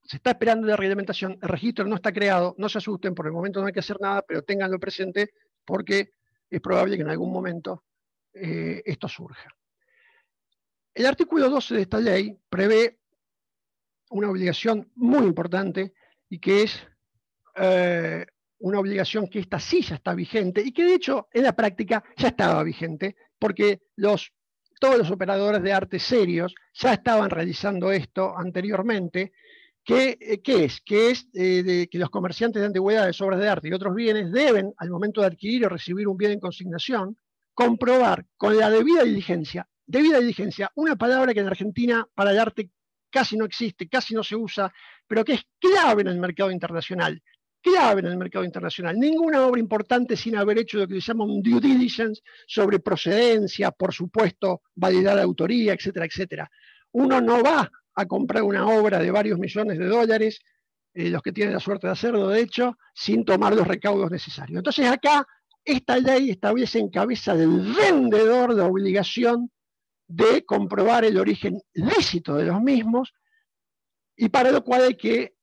se está esperando la reglamentación, el registro no está creado, no se asusten, por el momento no hay que hacer nada, pero ténganlo presente porque es probable que en algún momento esto surja. El artículo 12 de esta ley prevé una obligación muy importante, y que es una obligación que esta sí ya está vigente, y que de hecho en la práctica ya estaba vigente, porque todos los operadores de arte serios ya estaban realizando esto anteriormente, que es que los comerciantes de antigüedades, obras de arte y otros bienes deben, al momento de adquirir o recibir un bien en consignación, comprobar con la debida diligencia, una palabra que en Argentina para el arte casi no existe, casi no se usa, pero que es clave en el mercado internacional. Ninguna obra importante sin haber hecho lo que se llama un due diligence sobre procedencia, por supuesto, validar la autoría, etcétera, etcétera. Uno no va a comprar una obra de varios millones de dólares, los que tienen la suerte de hacerlo, de hecho, sin tomar los recaudos necesarios. Entonces acá, esta ley establece en cabeza del vendedor la obligación de comprobar el origen lícito de los mismos, y para lo cual hay que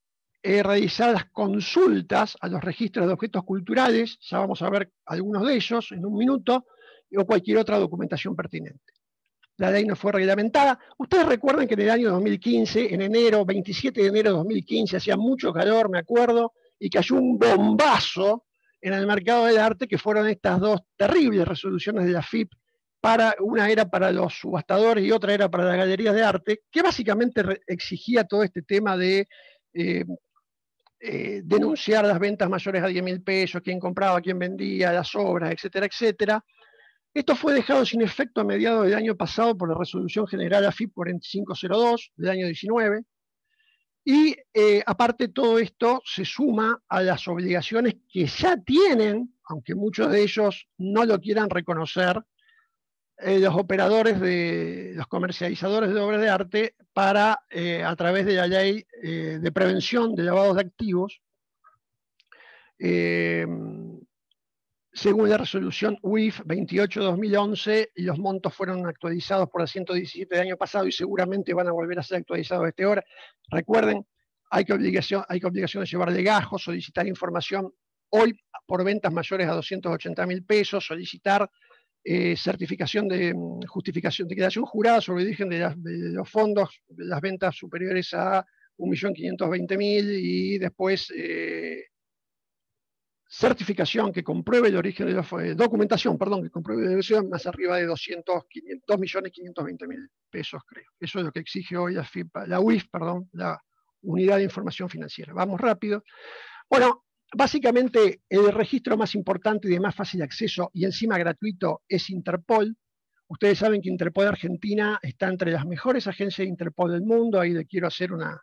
realizar las consultas a los registros de objetos culturales, ya vamos a ver algunos de ellos en un minuto, o cualquier otra documentación pertinente. La ley no fue reglamentada. Ustedes recuerden que en el año 2015, en enero, 27 de enero de 2015, hacía mucho calor, me acuerdo, y cayó un bombazo en el mercado del arte, que fueron estas dos terribles resoluciones de la FIP. Una era para los subastadores y otra era para las galerías de arte, que básicamente exigía todo este tema de denunciar las ventas mayores a 10.000 pesos, quién compraba, quién vendía, las obras, etcétera, etcétera. Esto fue dejado sin efecto a mediados del año pasado por la Resolución General AFIP 4502 del año 19, y aparte todo esto se suma a las obligaciones que ya tienen, aunque muchos de ellos no lo quieran reconocer, los operadores los comercializadores de obras de arte para, a través de la ley de prevención de lavados de activos, según la resolución UIF 28-2011, y los montos fueron actualizados por la 117 del año pasado y seguramente van a volver a ser actualizados a esta hora. Recuerden, hay que obligación de llevar legajos, solicitar información hoy por ventas mayores a 280.000 pesos, solicitar certificación de justificación, declaración jurada sobre el origen de los fondos de las ventas superiores a 1.520.000, y después certificación que compruebe el origen de los documentación, perdón, que compruebe la origen más arriba de 2.520.000 pesos, creo. Eso es lo que exige hoy la UIF, perdón, la Unidad de Información Financiera. Vamos rápido. Bueno, básicamente el registro más importante y de más fácil acceso y encima gratuito es Interpol. Ustedes saben que Interpol Argentina está entre las mejores agencias de Interpol del mundo. Ahí le quiero hacer una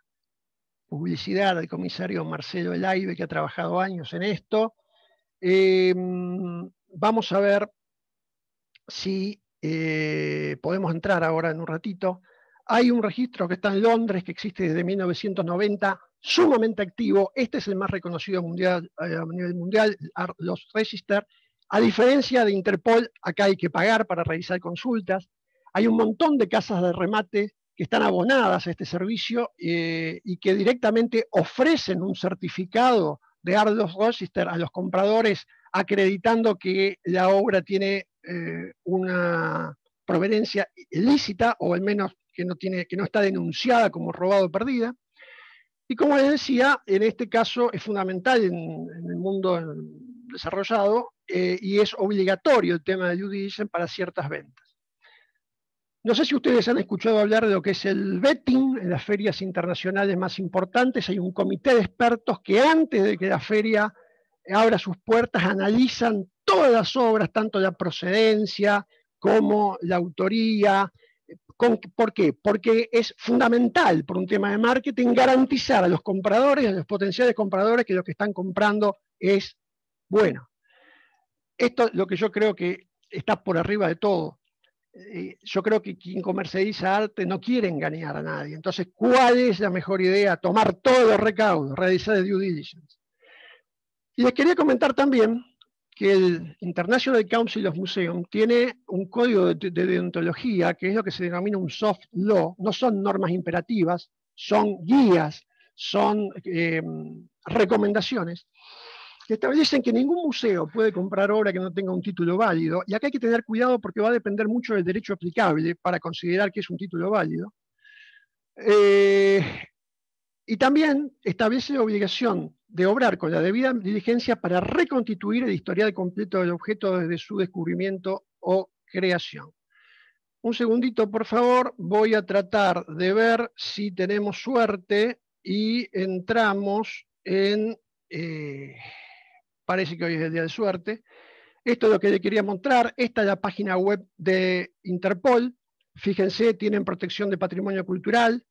publicidad al comisario Marcelo Elaibe, que ha trabajado años en esto. Vamos a ver si podemos entrar ahora en un ratito. Hay un registro que está en Londres, que existe desde 1990, sumamente activo. Este es el más reconocido a nivel mundial, los Register. A diferencia de Interpol, acá hay que pagar para realizar consultas. Hay un montón de casas de remate que están abonadas a este servicio y que directamente ofrecen un certificado de Art Loss Register a los compradores acreditando que la obra tiene una proveniencia ilícita o al menos que no está denunciada como robado o perdida. Y como les decía, en este caso es fundamental en el mundo desarrollado y es obligatorio el tema de due diligence para ciertas ventas. No sé si ustedes han escuchado hablar de lo que es el vetting en las ferias internacionales más importantes. Hay un comité de expertos que antes de que la feria abra sus puertas analizan todas las obras, tanto la procedencia como la autoría. ¿Por qué? Porque es fundamental, por un tema de marketing, garantizar a los compradores, a los potenciales compradores, que lo que están comprando es bueno. Esto es lo que yo creo que está por arriba de todo. Yo creo que quien comercializa arte no quiere engañar a nadie. Entonces, ¿cuál es la mejor idea? Tomar todos los recaudos, realizar el due diligence. Y les quería comentar también que el International Council of Museums tiene un código de deontología, que es lo que se denomina un soft law. No son normas imperativas, son guías, son recomendaciones, que establecen que ningún museo puede comprar obra que no tenga un título válido, y acá hay que tener cuidado porque va a depender mucho del derecho aplicable para considerar que es un título válido. Y también establece la obligación de obrar con la debida diligencia para reconstituir el historial completo del objeto desde su descubrimiento o creación. Un segundito, por favor, voy a tratar de ver si tenemos suerte y entramos en... parece que hoy es el día de suerte. Esto es lo que le quería mostrar. Esta es la página web de Interpol. Fíjense, tienen protección de patrimonio cultural.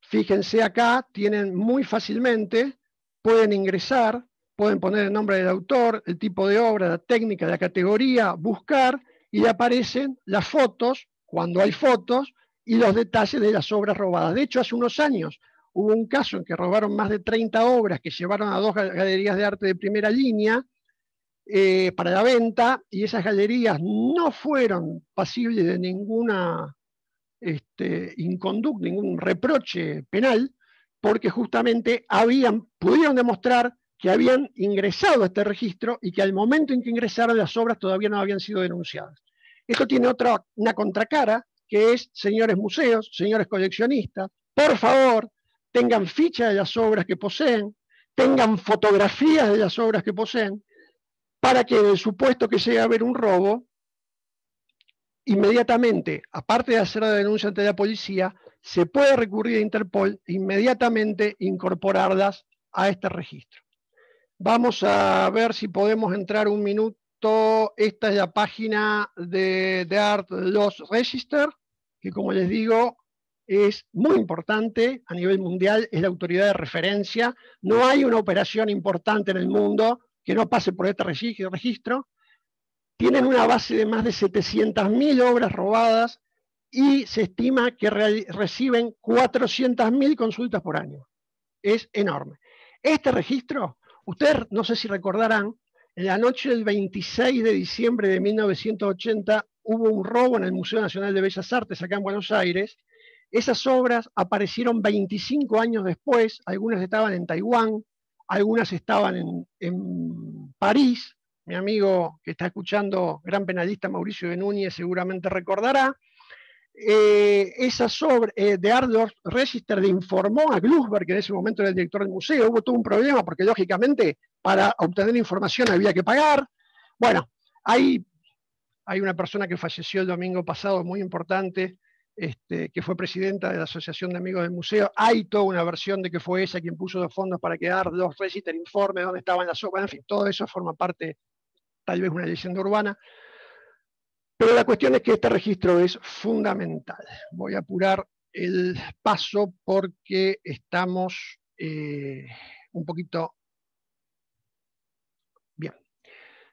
Fíjense acá, tienen muy fácilmente, pueden ingresar, pueden poner el nombre del autor, el tipo de obra, la técnica, la categoría, buscar, y le aparecen las fotos, cuando hay fotos, y los detalles de las obras robadas. De hecho, hace unos años hubo un caso en que robaron más de 30 obras que llevaron a 2 galerías de arte de primera línea para la venta, y esas galerías no fueron pasibles de ninguna inconducto, ningún reproche penal, porque justamente pudieron demostrar que habían ingresado a este registro y que al momento en que ingresaron las obras todavía no habían sido denunciadas. Esto tiene una contracara, que es, señores museos, señores coleccionistas, por favor, tengan ficha de las obras que poseen, tengan fotografías de las obras que poseen, para que en el supuesto que llegue a haber un robo, inmediatamente, aparte de hacer la denuncia ante la policía, se puede recurrir a Interpol e inmediatamente incorporarlas a este registro. Vamos a ver si podemos entrar un minuto. Esta es la página de Art Loss Register, que como les digo, es muy importante a nivel mundial, es la autoridad de referencia. No hay una operación importante en el mundo que no pase por este registro. Tienen una base de más de 700.000 obras robadas y se estima que reciben 400.000 consultas por año. Es enorme. Este registro, ustedes no sé si recordarán, en la noche del 26 de diciembre de 1980 hubo un robo en el Museo Nacional de Bellas Artes acá en Buenos Aires. Esas obras aparecieron 25 años después, algunas estaban en Taiwán, algunas estaban en París. Mi amigo que está escuchando, gran penalista Mauricio de Núñez, seguramente recordará. Esas obras de Art Loss Register le informó a Glusberg, que en ese momento era el director del museo. Hubo todo un problema porque lógicamente para obtener información había que pagar. Bueno, hay una persona que falleció el domingo pasado muy importante, que fue presidenta de la Asociación de Amigos del Museo. Hay toda una versión de que fue ella quien puso los fondos para que Art Loss Register informe dónde estaban las obras. En fin, todo eso forma parte, tal vez, una leyenda urbana. Pero la cuestión es que este registro es fundamental. Voy a apurar el paso porque estamos un poquito... Bien.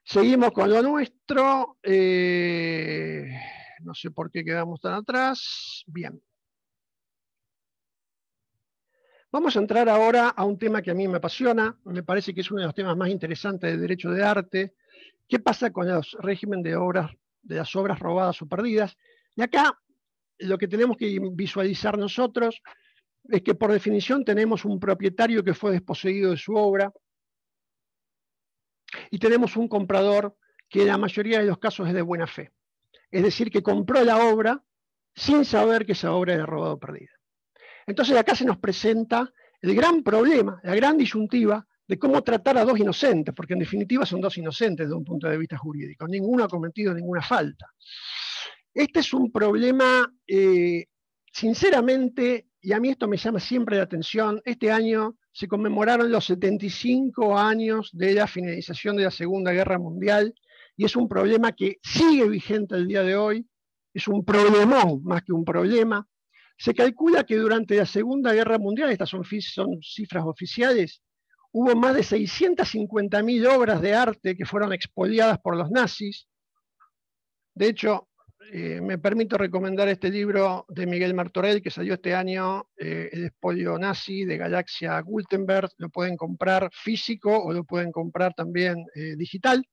Seguimos con lo nuestro. No sé por qué quedamos tan atrás. Bien. Vamos a entrar ahora a un tema que a mí me apasiona. Me parece que es uno de los temas más interesantes del derecho de arte. ¿Qué pasa con los regímenes de las obras robadas o perdidas? Y acá lo que tenemos que visualizar nosotros es que por definición tenemos un propietario que fue desposeído de su obra y tenemos un comprador que en la mayoría de los casos es de buena fe. Es decir, que compró la obra sin saber que esa obra era robada o perdida. Entonces acá se nos presenta el gran problema, la gran disyuntiva de cómo tratar a dos inocentes, porque en definitiva son dos inocentes desde un punto de vista jurídico. Ninguno ha cometido ninguna falta. Este es un problema, sinceramente, y a mí esto me llama siempre la atención, este año se conmemoraron los 75 años de la finalización de la Segunda Guerra Mundial, y es un problema que sigue vigente el día de hoy, es un problemón más que un problema. Se calcula que durante la Segunda Guerra Mundial, estas son cifras oficiales, hubo más de 650.000 obras de arte que fueron expoliadas por los nazis. De hecho, me permito recomendar este libro de Miguel Martorell, que salió este año, El expolio nazi, de Galaxia Gutenberg. Lo pueden comprar físico o lo pueden comprar también digital.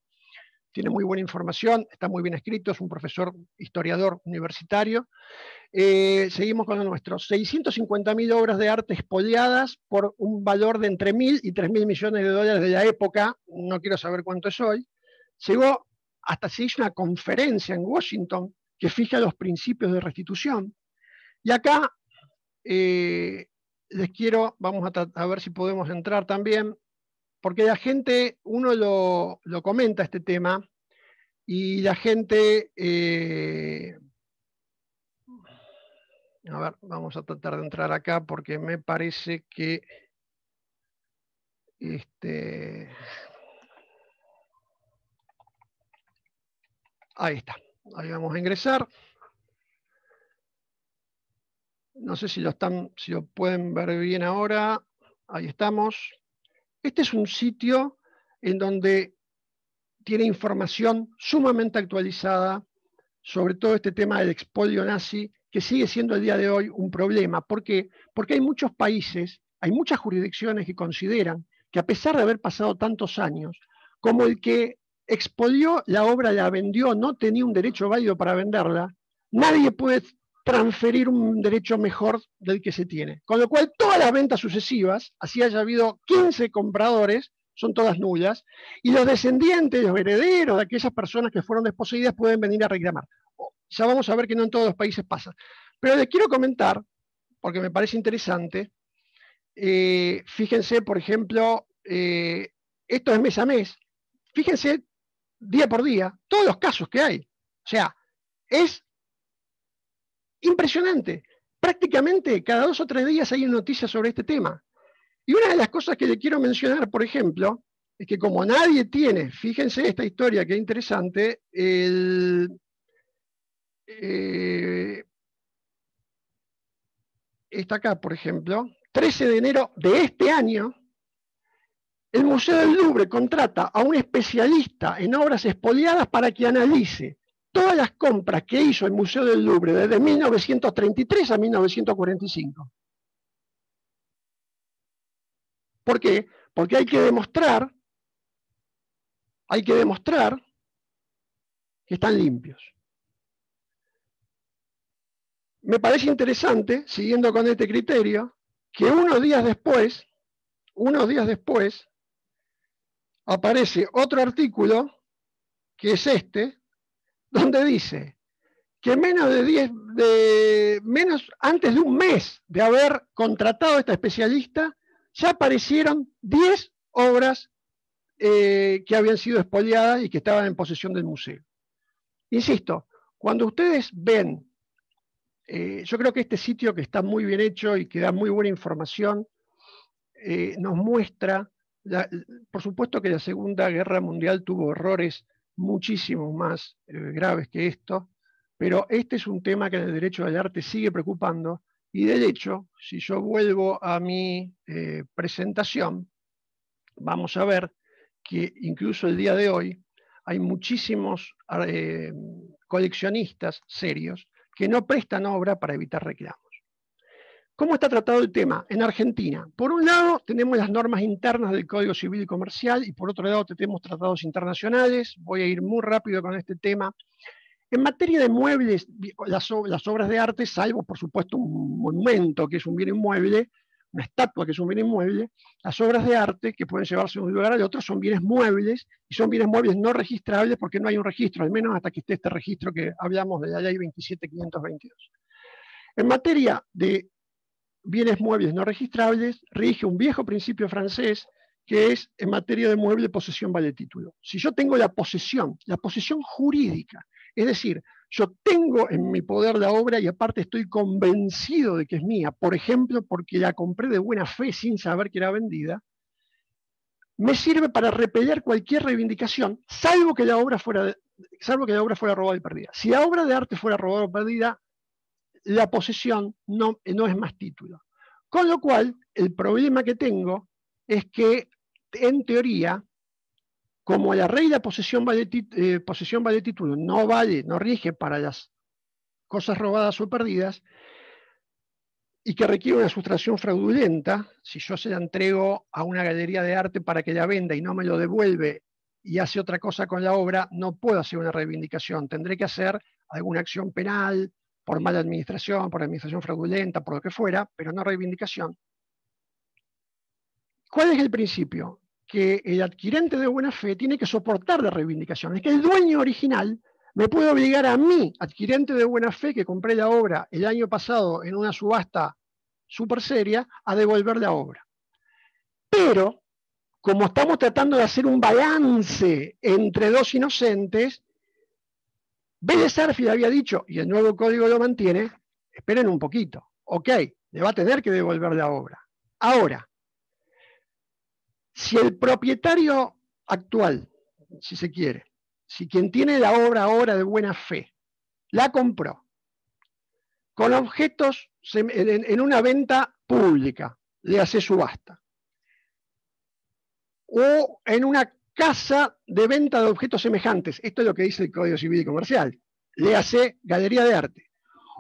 Tiene muy buena información, está muy bien escrito, es un profesor historiador universitario. Seguimos con lo nuestro. 650.000 obras de arte expoliadas por un valor de entre 1.000 y 3.000 millones de dólares de la época, no quiero saber cuánto es hoy. Llegó, hasta se hizo una conferencia en Washington que fija los principios de restitución. Y acá les quiero, vamos a ver si podemos entrar también, porque la gente, uno lo comenta este tema, y la gente, a ver, vamos a tratar de entrar acá porque me parece que ahí está, ahí vamos a ingresar. No sé si lo pueden ver bien ahora. Ahí estamos. Este es un sitio en donde tiene información sumamente actualizada sobre todo este tema del expolio nazi, que sigue siendo el día de hoy un problema. ¿Por qué? Porque hay muchos países, hay muchas jurisdicciones que consideran que a pesar de haber pasado tantos años, como el que expolió la obra, la vendió, no tenía un derecho válido para venderla, nadie puede transferir un derecho mejor del que se tiene. Con lo cual, todas las ventas sucesivas, así haya habido 15 compradores, son todas nulas, y los descendientes, los herederos de aquellas personas que fueron desposeídas pueden venir a reclamar. Ya vamos a ver que no en todos los países pasa. Pero les quiero comentar, porque me parece interesante, fíjense, por ejemplo, esto es mes a mes, fíjense día por día, todos los casos que hay. O sea, es impresionante. Prácticamente cada 2 o 3 días hay noticias sobre este tema. Y una de las cosas que le quiero mencionar, por ejemplo, es que como nadie tiene, fíjense esta historia que es interesante, está acá, por ejemplo, 13 de enero de este año, el Museo del Louvre contrata a un especialista en obras expoliadas para que analice todas las compras que hizo el Museo del Louvre desde 1933 a 1945. ¿Por qué? Porque hay que demostrar que están limpios. Me parece interesante, siguiendo con este criterio, que unos días después, aparece otro artículo, que es este, donde dice que antes de un mes de haber contratado a esta especialista, ya aparecieron 10 obras que habían sido expoliadas y que estaban en posesión del museo. Insisto, cuando ustedes ven, yo creo que este sitio, que está muy bien hecho y que da muy buena información, nos muestra, por supuesto que la Segunda Guerra Mundial tuvo errores muchísimo más graves que esto, pero este es un tema que en el derecho del arte sigue preocupando, y de hecho, si yo vuelvo a mi presentación, vamos a ver que incluso el día de hoy hay muchísimos coleccionistas serios que no prestan obra para evitar reclamos. ¿Cómo está tratado el tema? En Argentina, por un lado, tenemos las normas internas del Código Civil y Comercial, y por otro lado tenemos tratados internacionales. Voy a ir muy rápido con este tema. En materia de muebles, las obras de arte, salvo por supuesto un monumento que es un bien inmueble, una estatua que es un bien inmueble, las obras de arte que pueden llevarse de un lugar al otro son bienes muebles, y son bienes muebles no registrables porque no hay un registro, al menos hasta que esté este registro que hablamos de la ley 27522. En materia de bienes muebles no registrables, rige un viejo principio francés que es en materia de mueble posesión vale título. Si yo tengo la posesión jurídica, es decir, yo tengo en mi poder la obra y aparte estoy convencido de que es mía, por ejemplo, porque la compré de buena fe sin saber que era vendida, me sirve para repeler cualquier reivindicación, salvo que la obra fuera robada y perdida. Si la obra de arte fuera robada o perdida, la posesión no es más título. Con lo cual, el problema que tengo es que, en teoría, como la regla posesión vale título no rige para las cosas robadas o perdidas, y que requiere una sustracción fraudulenta, si yo se la entrego a una galería de arte para que la venda y no me lo devuelve y hace otra cosa con la obra, no puedo hacer una reivindicación, tendré que hacer alguna acción penal, por mala administración, por administración fraudulenta, por lo que fuera, pero no reivindicación. ¿Cuál es el principio? Que el adquirente de buena fe tiene que soportar la reivindicación. Es que el dueño original me puede obligar a mí, adquirente de buena fe, que compré la obra el año pasado en una subasta súper seria, a devolver la obra. Pero, como estamos tratando de hacer un balance entre dos inocentes, Vélez Sarsfield había dicho, y el nuevo código lo mantiene, esperen un poquito, ok, le va a tener que devolver la obra. Ahora, si el propietario actual, si se quiere, si quien tiene la obra ahora de buena fe, la compró con objetos en una venta pública, le hace subasta, o en una casa de venta de objetos semejantes, esto es lo que dice el Código Civil y Comercial, le hace galería de arte,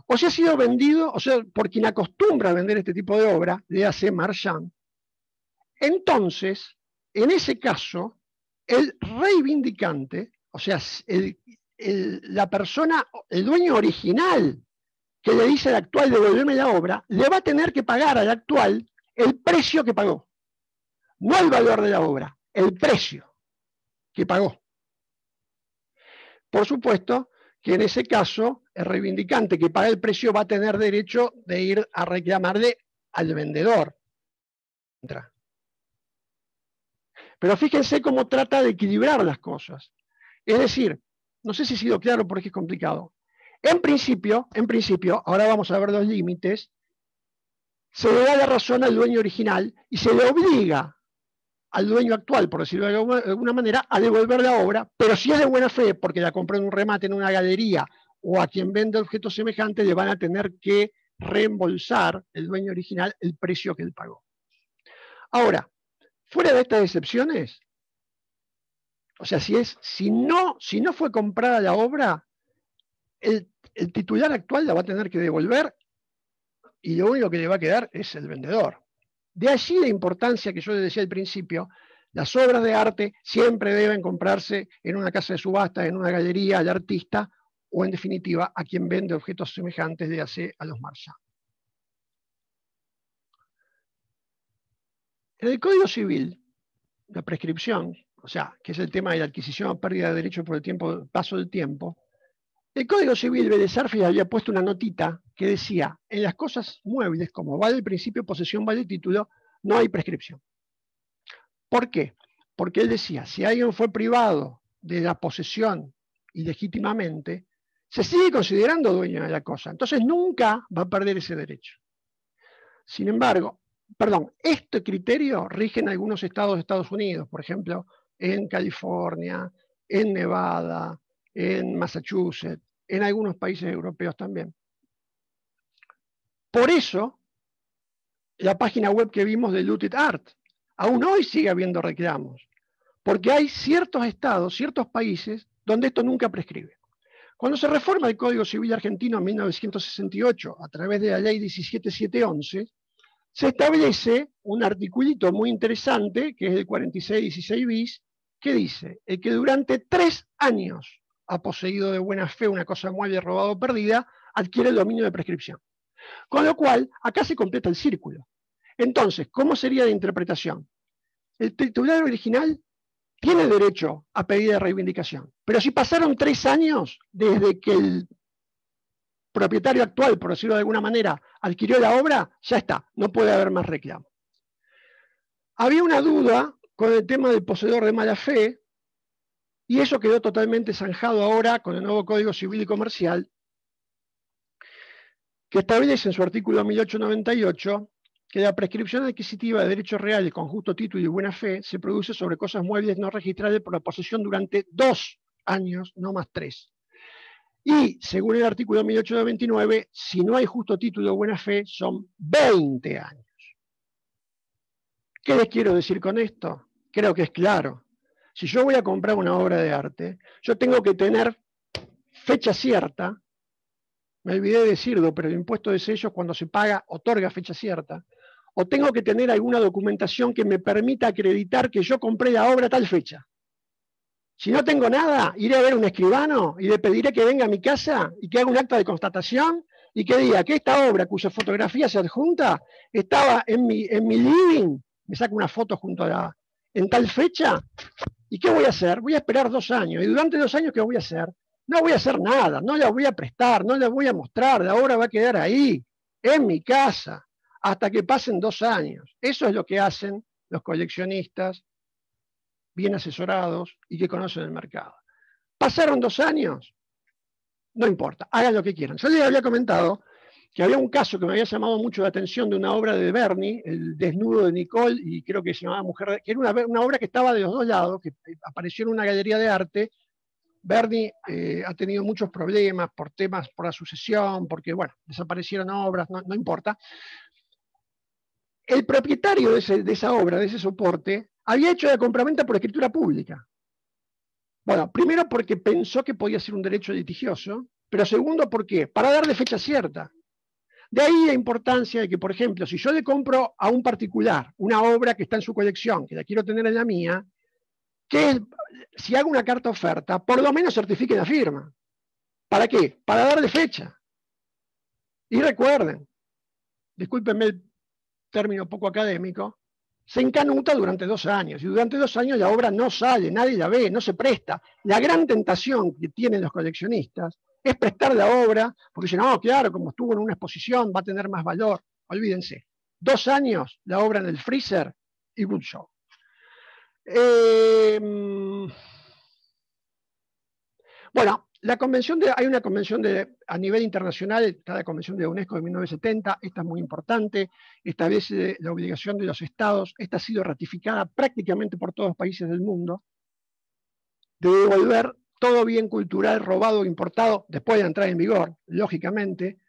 o si ha sido vendido, o sea, por quien acostumbra a vender este tipo de obra, le hace marchand. Entonces, en ese caso, el reivindicante, o sea, la persona, el dueño original que le dice al actual devolverme la obra, le va a tener que pagar al actual el precio que pagó. No el valor de la obra, el precio que pagó. Por supuesto que en ese caso, el reivindicante que paga el precio va a tener derecho de ir a reclamarle al vendedor. Pero fíjense cómo trata de equilibrar las cosas. Es decir, no sé si he sido claro porque es complicado. En principio, ahora vamos a ver los límites, se le da la razón al dueño original y se le obliga al dueño actual, por decirlo de alguna manera, a devolver la obra, pero si es de buena fe, porque la compró en un remate en una galería, o a quien vende objetos semejantes, le van a tener que reembolsar el dueño original el precio que él pagó. Ahora, fuera de estas excepciones, o sea, si no fue comprada la obra, el titular actual la va a tener que devolver y lo único que le va a quedar es el vendedor. De allí la importancia que yo les decía al principio, las obras de arte siempre deben comprarse en una casa de subasta, en una galería, al artista, o en definitiva a quien vende objetos semejantes, de hace a los marchands. En el Código Civil, la prescripción, o sea, que es el tema de la adquisición o pérdida de derechos por el paso del tiempo, el Código Civil Vélez Sarsfield había puesto una notita que decía, en las cosas muebles, como vale el principio posesión vale título, no hay prescripción. ¿Por qué? Porque él decía, si alguien fue privado de la posesión ilegítimamente, se sigue considerando dueño de la cosa, entonces nunca va a perder ese derecho. Sin embargo, este criterio rige en algunos estados de Estados Unidos, por ejemplo, en California, en Nevada, en Massachusetts, en algunos países europeos también. Por eso, la página web que vimos de Looted Art, aún hoy sigue habiendo reclamos, porque hay ciertos estados, ciertos países, donde esto nunca prescribe. Cuando se reforma el Código Civil argentino en 1968, a través de la ley 17711, se establece un articulito muy interesante, que es el 4616 bis, que dice, el que durante 3 años ha poseído de buena fe una cosa mueble, robada o perdida, adquiere el dominio de prescripción. Con lo cual, acá se completa el círculo. Entonces, ¿cómo sería la interpretación? El titular original tiene derecho a pedir de reivindicación, pero si pasaron 3 años desde que el propietario actual, por decirlo de alguna manera, adquirió la obra, ya está, no puede haber más reclamo. Había una duda con el tema del poseedor de mala fe, y eso quedó totalmente zanjado ahora con el nuevo Código Civil y Comercial, que establece en su artículo 1898 que la prescripción adquisitiva de derechos reales con justo título y buena fe se produce sobre cosas muebles no registrables por la posesión durante 2 años, no más 3. Y, según el artículo 1829, si no hay justo título o buena fe, son 20 años. ¿Qué les quiero decir con esto? Creo que es claro. Si yo voy a comprar una obra de arte, yo tengo que tener fecha cierta. Me olvidé de decirlo, pero el impuesto de sellos cuando se paga otorga fecha cierta. O tengo que tener alguna documentación que me permita acreditar que yo compré la obra a tal fecha. Si no tengo nada, iré a ver a un escribano y le pediré que venga a mi casa y que haga un acta de constatación y que diga que esta obra cuya fotografía se adjunta estaba en mi living, me saco una foto junto a en tal fecha. ¿Y qué voy a hacer? Voy a esperar 2 años. ¿Y durante 2 años qué voy a hacer? No voy a hacer nada, no la voy a prestar, no la voy a mostrar, la obra va a quedar ahí, en mi casa, hasta que pasen 2 años. Eso es lo que hacen los coleccionistas bien asesorados y que conocen el mercado. ¿Pasaron 2 años? No importa, hagan lo que quieran. Yo les había comentado que había un caso que me había llamado mucho la atención de una obra de Berni, El desnudo de Nicole, y creo que se llamaba Mujer, que era una obra que estaba de los dos lados, que apareció en una galería de arte. Berni ha tenido muchos problemas por temas, por la sucesión, porque, bueno, desaparecieron obras, no importa. El propietario de esa obra, de ese soporte, había hecho la compraventa por escritura pública. Bueno, primero porque pensó que podía ser un derecho litigioso, pero segundo, ¿por qué? Para darle fecha cierta. De ahí la importancia de que, por ejemplo, si yo le compro a un particular una obra que está en su colección, que la quiero tener en la mía, que si hago una carta oferta, por lo menos certifique la firma. ¿Para qué? Para darle fecha. Y recuerden, discúlpenme el término poco académico, se encanuta durante 2 años, y durante 2 años la obra no sale, nadie la ve, no se presta. La gran tentación que tienen los coleccionistas es prestar la obra, porque dicen, no, claro, como estuvo en una exposición, va a tener más valor. Olvídense, 2 años la obra en el freezer y good show. Bueno, hay una convención a nivel internacional, está la convención de UNESCO de 1970, esta es muy importante, establece la obligación de los estados, esta ha sido ratificada prácticamente por todos los países del mundo, de devolver todo bien cultural robado o importado después de entrar en vigor, lógicamente.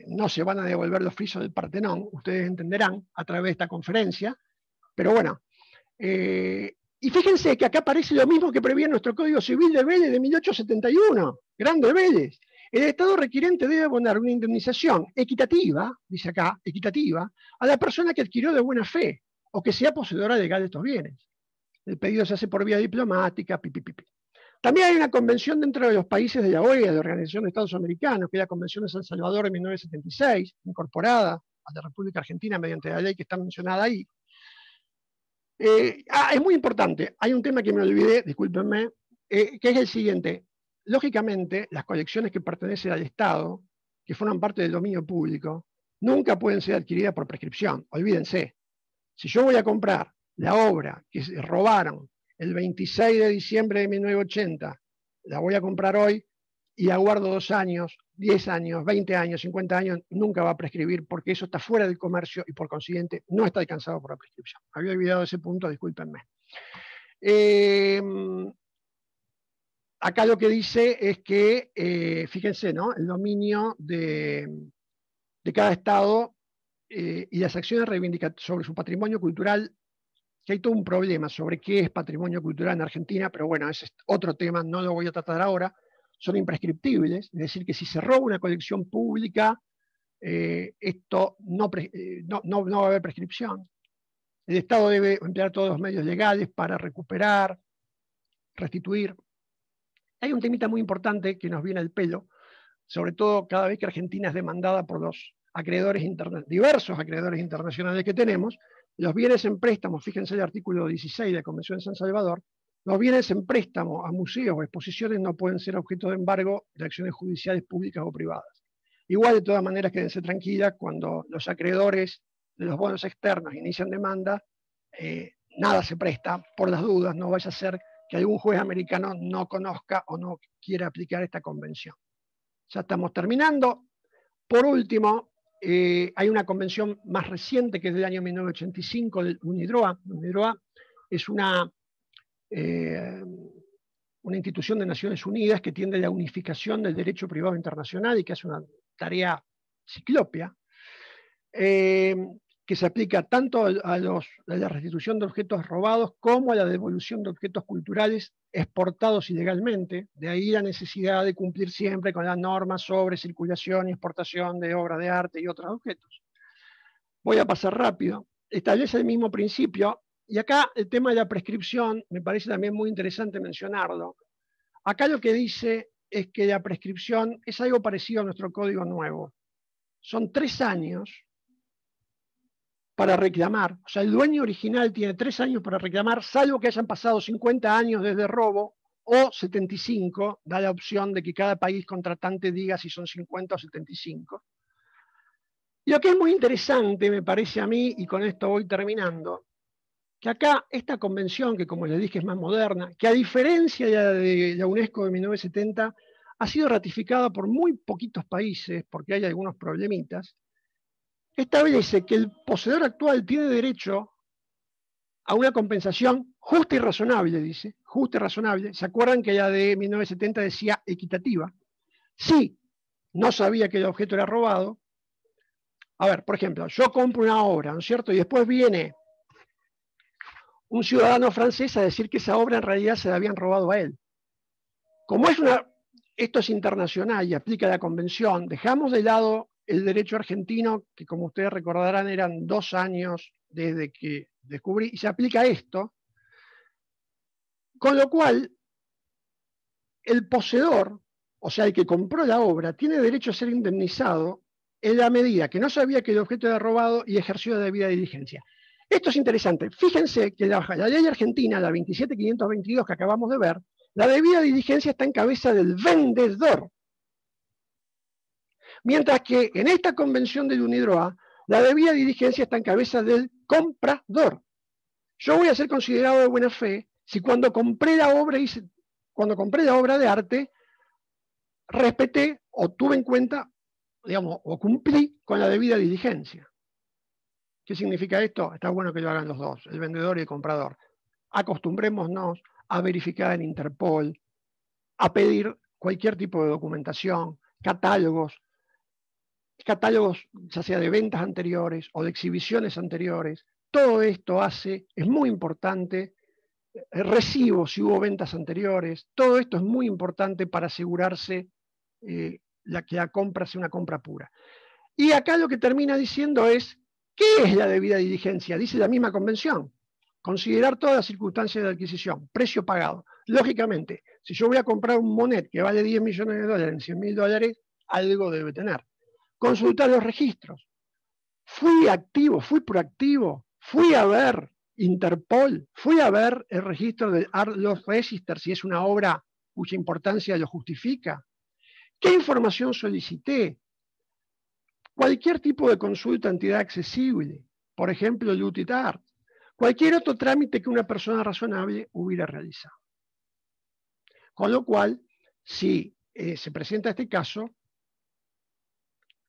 No se van a devolver los frisos del Partenón, ustedes entenderán a través de esta conferencia, pero bueno, y fíjense que acá aparece lo mismo que prevé nuestro Código Civil de Vélez de 1871, grande Vélez. El Estado requirente debe abonar una indemnización equitativa, dice acá, equitativa, a la persona que adquirió de buena fe o que sea poseedora legal de estos bienes. El pedido se hace por vía diplomática, También hay una convención dentro de los países de la OEA, de la Organización de Estados Americanos, que es la Convención de San Salvador de 1976, incorporada a la República Argentina mediante la ley que está mencionada ahí. Es muy importante, hay un tema que me olvidé, discúlpenme, que es el siguiente. Lógicamente, las colecciones que pertenecen al Estado, que forman parte del dominio público, nunca pueden ser adquiridas por prescripción, olvídense. Si yo voy a comprar la obra que se robaron el 26 de diciembre de 1980, la voy a comprar hoy y la guardo 2 años, 10 años, 20 años, 50 años, nunca va a prescribir porque eso está fuera del comercio y por consiguiente no está alcanzado por la prescripción. Había olvidado ese punto, discúlpenme. Acá lo que dice es que, fíjense, ¿no? El dominio de cada estado y las acciones reivindicativas sobre su patrimonio cultural, que hay todo un problema sobre qué es patrimonio cultural en Argentina, pero bueno, ese es otro tema, no lo voy a tratar ahora. Son imprescriptibles, es decir, que si se roba una colección pública, esto no va a haber prescripción. El Estado debe emplear todos los medios legales para recuperar, restituir. Hay un temita muy importante que nos viene al pelo, sobre todo cada vez que Argentina es demandada por los acreedores diversos acreedores internacionales que tenemos. Los bienes en préstamo, fíjense el artículo 16 de la Convención de San Salvador, los bienes en préstamo a museos o exposiciones no pueden ser objeto de embargo de acciones judiciales públicas o privadas. Igual, de todas maneras, quédense tranquilas, cuando los acreedores de los bonos externos inician demanda, nada se presta por las dudas, no vaya a ser que algún juez americano no conozca o no quiera aplicar esta convención. Ya estamos terminando. Por último, hay una convención más reciente que es del año 1985, del UNIDROA. UNIDROA es una institución de Naciones Unidas que tiende a la unificación del derecho privado internacional y que hace una tarea ciclópea, que se aplica tanto a la restitución de objetos robados como a la devolución de objetos culturales exportados ilegalmente. De ahí la necesidad de cumplir siempre con las normas sobre circulación y exportación de obras de arte y otros objetos. Voy a pasar rápido. Establece el mismo principio, y acá el tema de la prescripción me parece también muy interesante mencionarlo. Acá lo que dice es que la prescripción es algo parecido a nuestro código nuevo. Son 3 años para reclamar. O sea, el dueño original tiene 3 años para reclamar, salvo que hayan pasado 50 años desde el robo, o 75, da la opción de que cada país contratante diga si son 50 o 75. Y lo que es muy interesante, me parece a mí, y con esto voy terminando, que acá esta convención, que como les dije es más moderna, que a diferencia de la UNESCO de 1970, ha sido ratificada por muy poquitos países, porque hay algunos problemitas, establece que el poseedor actual tiene derecho a una compensación justa y razonable, dice, justa y razonable. ¿Se acuerdan que la de 1970 decía equitativa? Sí, no sabía que el objeto era robado. A ver, por ejemplo, yo compro una obra, ¿no es cierto? Y después viene un ciudadano francés a decir que esa obra en realidad se la habían robado a él. Como esto es internacional y aplica la convención, dejamos de lado el derecho argentino, que como ustedes recordarán eran 2 años desde que descubrí, y se aplica esto, con lo cual el poseedor, o sea, el que compró la obra, tiene derecho a ser indemnizado en la medida que no sabía que el objeto era robado y ejerció la debida diligencia. Esto es interesante. Fíjense que la ley argentina, la 27.522 que acabamos de ver, la debida diligencia está en cabeza del vendedor. Mientras que en esta convención del UNIDROA, la debida diligencia está en cabeza del comprador. Yo voy a ser considerado de buena fe si cuando compré la obra de arte, respeté o tuve en cuenta, digamos, o cumplí con la debida diligencia. ¿Qué significa esto? Está bueno que lo hagan los dos, el vendedor y el comprador. Acostumbrémonos a verificar en Interpol, a pedir cualquier tipo de documentación, catálogos ya sea de ventas anteriores o de exhibiciones anteriores. Todo esto es muy importante, recibos si hubo ventas anteriores, todo esto es muy importante para asegurarse que la compra sea una compra pura. Y acá lo que termina diciendo es, ¿qué es la debida diligencia? Dice la misma convención. Considerar todas las circunstancias de adquisición, precio pagado. Lógicamente, si yo voy a comprar un Monet que vale 10 millones de dólares en 100 mil dólares, algo debe tener. Consultar los registros. Fui activo, fui proactivo, fui a ver Interpol, fui a ver el registro del Art Loss Register, si es una obra cuya importancia lo justifica. ¿Qué información solicité? Cualquier tipo de consulta a entidad accesible, por ejemplo, el UTITAR, cualquier otro trámite que una persona razonable hubiera realizado. Con lo cual, si se presenta este caso,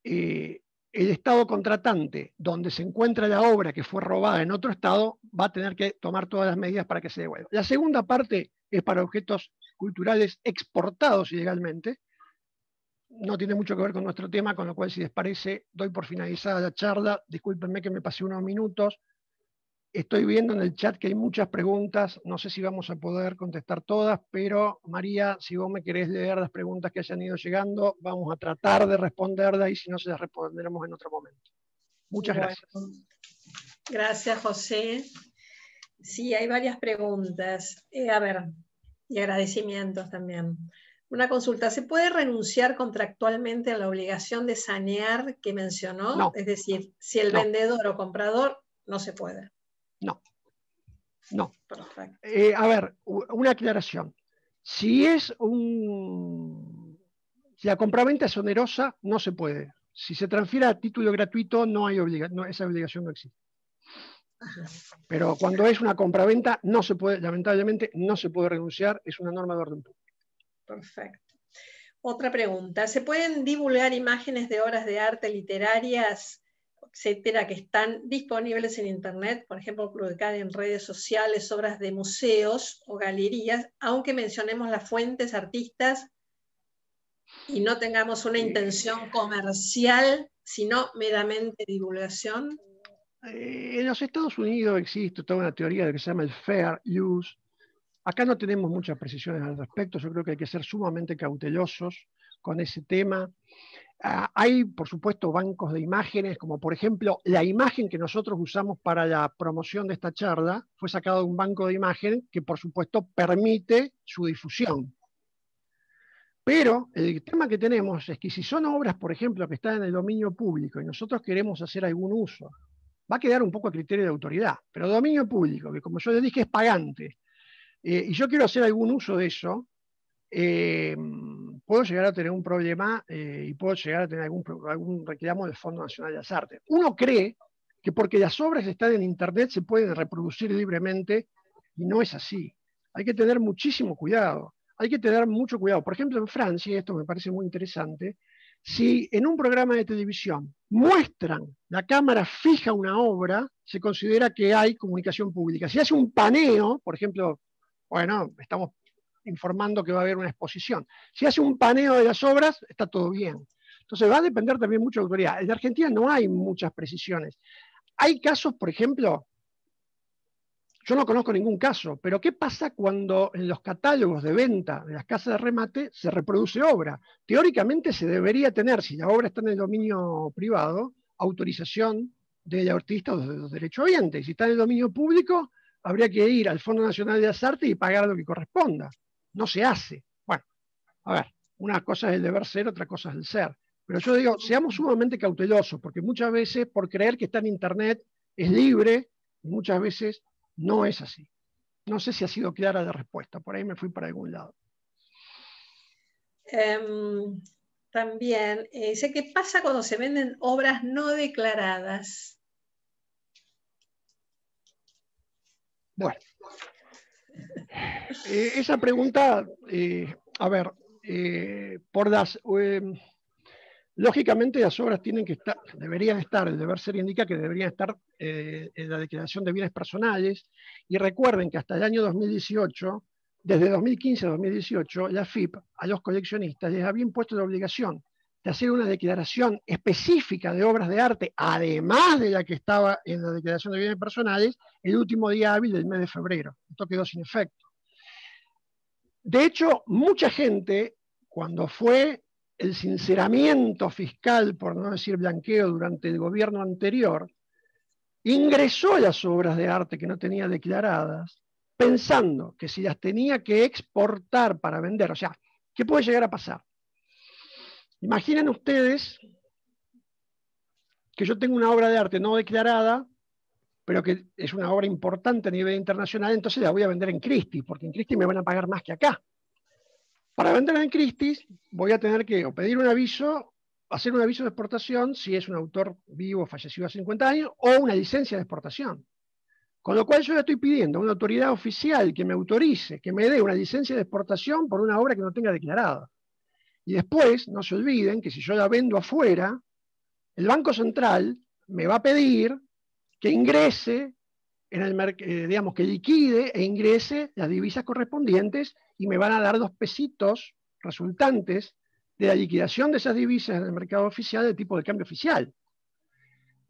el Estado contratante, donde se encuentra la obra que fue robada en otro Estado, va a tener que tomar todas las medidas para que se devuelva. La segunda parte es para objetos culturales exportados ilegalmente. No tiene mucho que ver con nuestro tema, con lo cual, si les parece, doy por finalizada la charla. Discúlpenme que me pasé unos minutos. Estoy viendo en el chat que hay muchas preguntas. No sé si vamos a poder contestar todas, pero María, si vos me querés leer las preguntas que hayan ido llegando, vamos a tratar de responderlas y si no, se las responderemos en otro momento. Muchas gracias. Gracias, José. Sí, hay varias preguntas. A ver, Y agradecimientos también. Una consulta, ¿se puede renunciar contractualmente a la obligación de sanear que mencionó? No, Es decir, si el no, vendedor o comprador no se puede. no, no. Perfecto. A ver, una aclaración. Si la compraventa es onerosa, no se puede. Si se transfiere a título gratuito, no hay esa obligación no existe. Ajá. Pero cuando es una compraventa, no se puede, lamentablemente, no se puede renunciar, es una norma de orden público. Perfecto. Otra pregunta, ¿se pueden divulgar imágenes de obras de arte literarias, etcétera, que están disponibles en Internet? Por ejemplo, publicar en redes sociales obras de museos o galerías, aunque mencionemos las fuentes, artistas, y no tengamos una intención comercial, sino meramente divulgación. En los Estados Unidos existe toda una teoría de que se llama el fair use. Acá no tenemos muchas precisiones al respecto, yo creo que hay que ser sumamente cautelosos con ese tema. Hay, por supuesto, bancos de imágenes, como por ejemplo la imagen que nosotros usamos para la promoción de esta charla fue sacada de un banco de imagen que, por supuesto, permite su difusión. Pero el tema que tenemos es que si son obras, por ejemplo, que están en el dominio público y nosotros queremos hacer algún uso, va a quedar un poco a criterio de autoridad. Pero dominio público, que como yo les dije es pagante, y yo quiero hacer algún uso de eso, puedo llegar a tener un problema y puedo llegar a tener algún reclamo del Fondo Nacional de las Artes. Uno cree que porque las obras están en Internet se pueden reproducir libremente y no es así. Hay que tener muchísimo cuidado. Hay que tener mucho cuidado. Por ejemplo, en Francia, y esto me parece muy interesante, si en un programa de televisión muestran la cámara fija una obra, se considera que hay comunicación pública. Si hace un paneo, por ejemplo, bueno, estamos informando que va a haber una exposición. Si hace un paneo de las obras, está todo bien. Entonces va a depender también mucho de la autoridad. En Argentina no hay muchas precisiones. Hay casos, por ejemplo, yo no conozco ningún caso, pero ¿qué pasa cuando en los catálogos de venta de las casas de remate se reproduce obra? Teóricamente se debería tener, si la obra está en el dominio privado, autorización del artista o de los derechohabientes. Si está en el dominio público, habría que ir al Fondo Nacional de las Artes y pagar lo que corresponda. No se hace. Bueno, a ver, una cosa es el deber ser, otra cosa es el ser. Pero yo digo, seamos sumamente cautelosos, porque muchas veces por creer que está en Internet es libre, y muchas veces no es así. No sé si ha sido clara la respuesta, por ahí me fui para algún lado. También, sé qué pasa cuando se venden obras no declaradas. Bueno, esa pregunta, a ver, lógicamente las obras tienen que estar, deberían estar, el deber ser indica que deberían estar en la declaración de bienes personales, y recuerden que hasta el año 2018, desde 2015 a 2018, la FIP a los coleccionistas les había impuesto la obligación de hacer una declaración específica de obras de arte, además de la que estaba en la declaración de bienes personales, el último día hábil del mes de febrero. Esto quedó sin efecto. De hecho, mucha gente, cuando fue el sinceramiento fiscal, por no decir blanqueo, durante el gobierno anterior, ingresó las obras de arte que no tenía declaradas, pensando que si las tenía que exportar para vender, o sea, ¿qué puede llegar a pasar? Imaginen ustedes que yo tengo una obra de arte no declarada, pero que es una obra importante a nivel internacional, entonces la voy a vender en Christie's, porque en Christie's me van a pagar más que acá. Para venderla en Christie's voy a tener que o pedir un aviso, hacer un aviso de exportación si es un autor vivo fallecido hace 50 años, o una licencia de exportación. Con lo cual yo le estoy pidiendo a una autoridad oficial que me autorice, que me dé una licencia de exportación por una obra que no tenga declarada. Y después, no se olviden que si yo la vendo afuera, el Banco Central me va a pedir que ingrese en el digamos, que liquide e ingrese las divisas correspondientes, y me van a dar 2 pesitos resultantes de la liquidación de esas divisas en el mercado oficial de tipo de cambio oficial.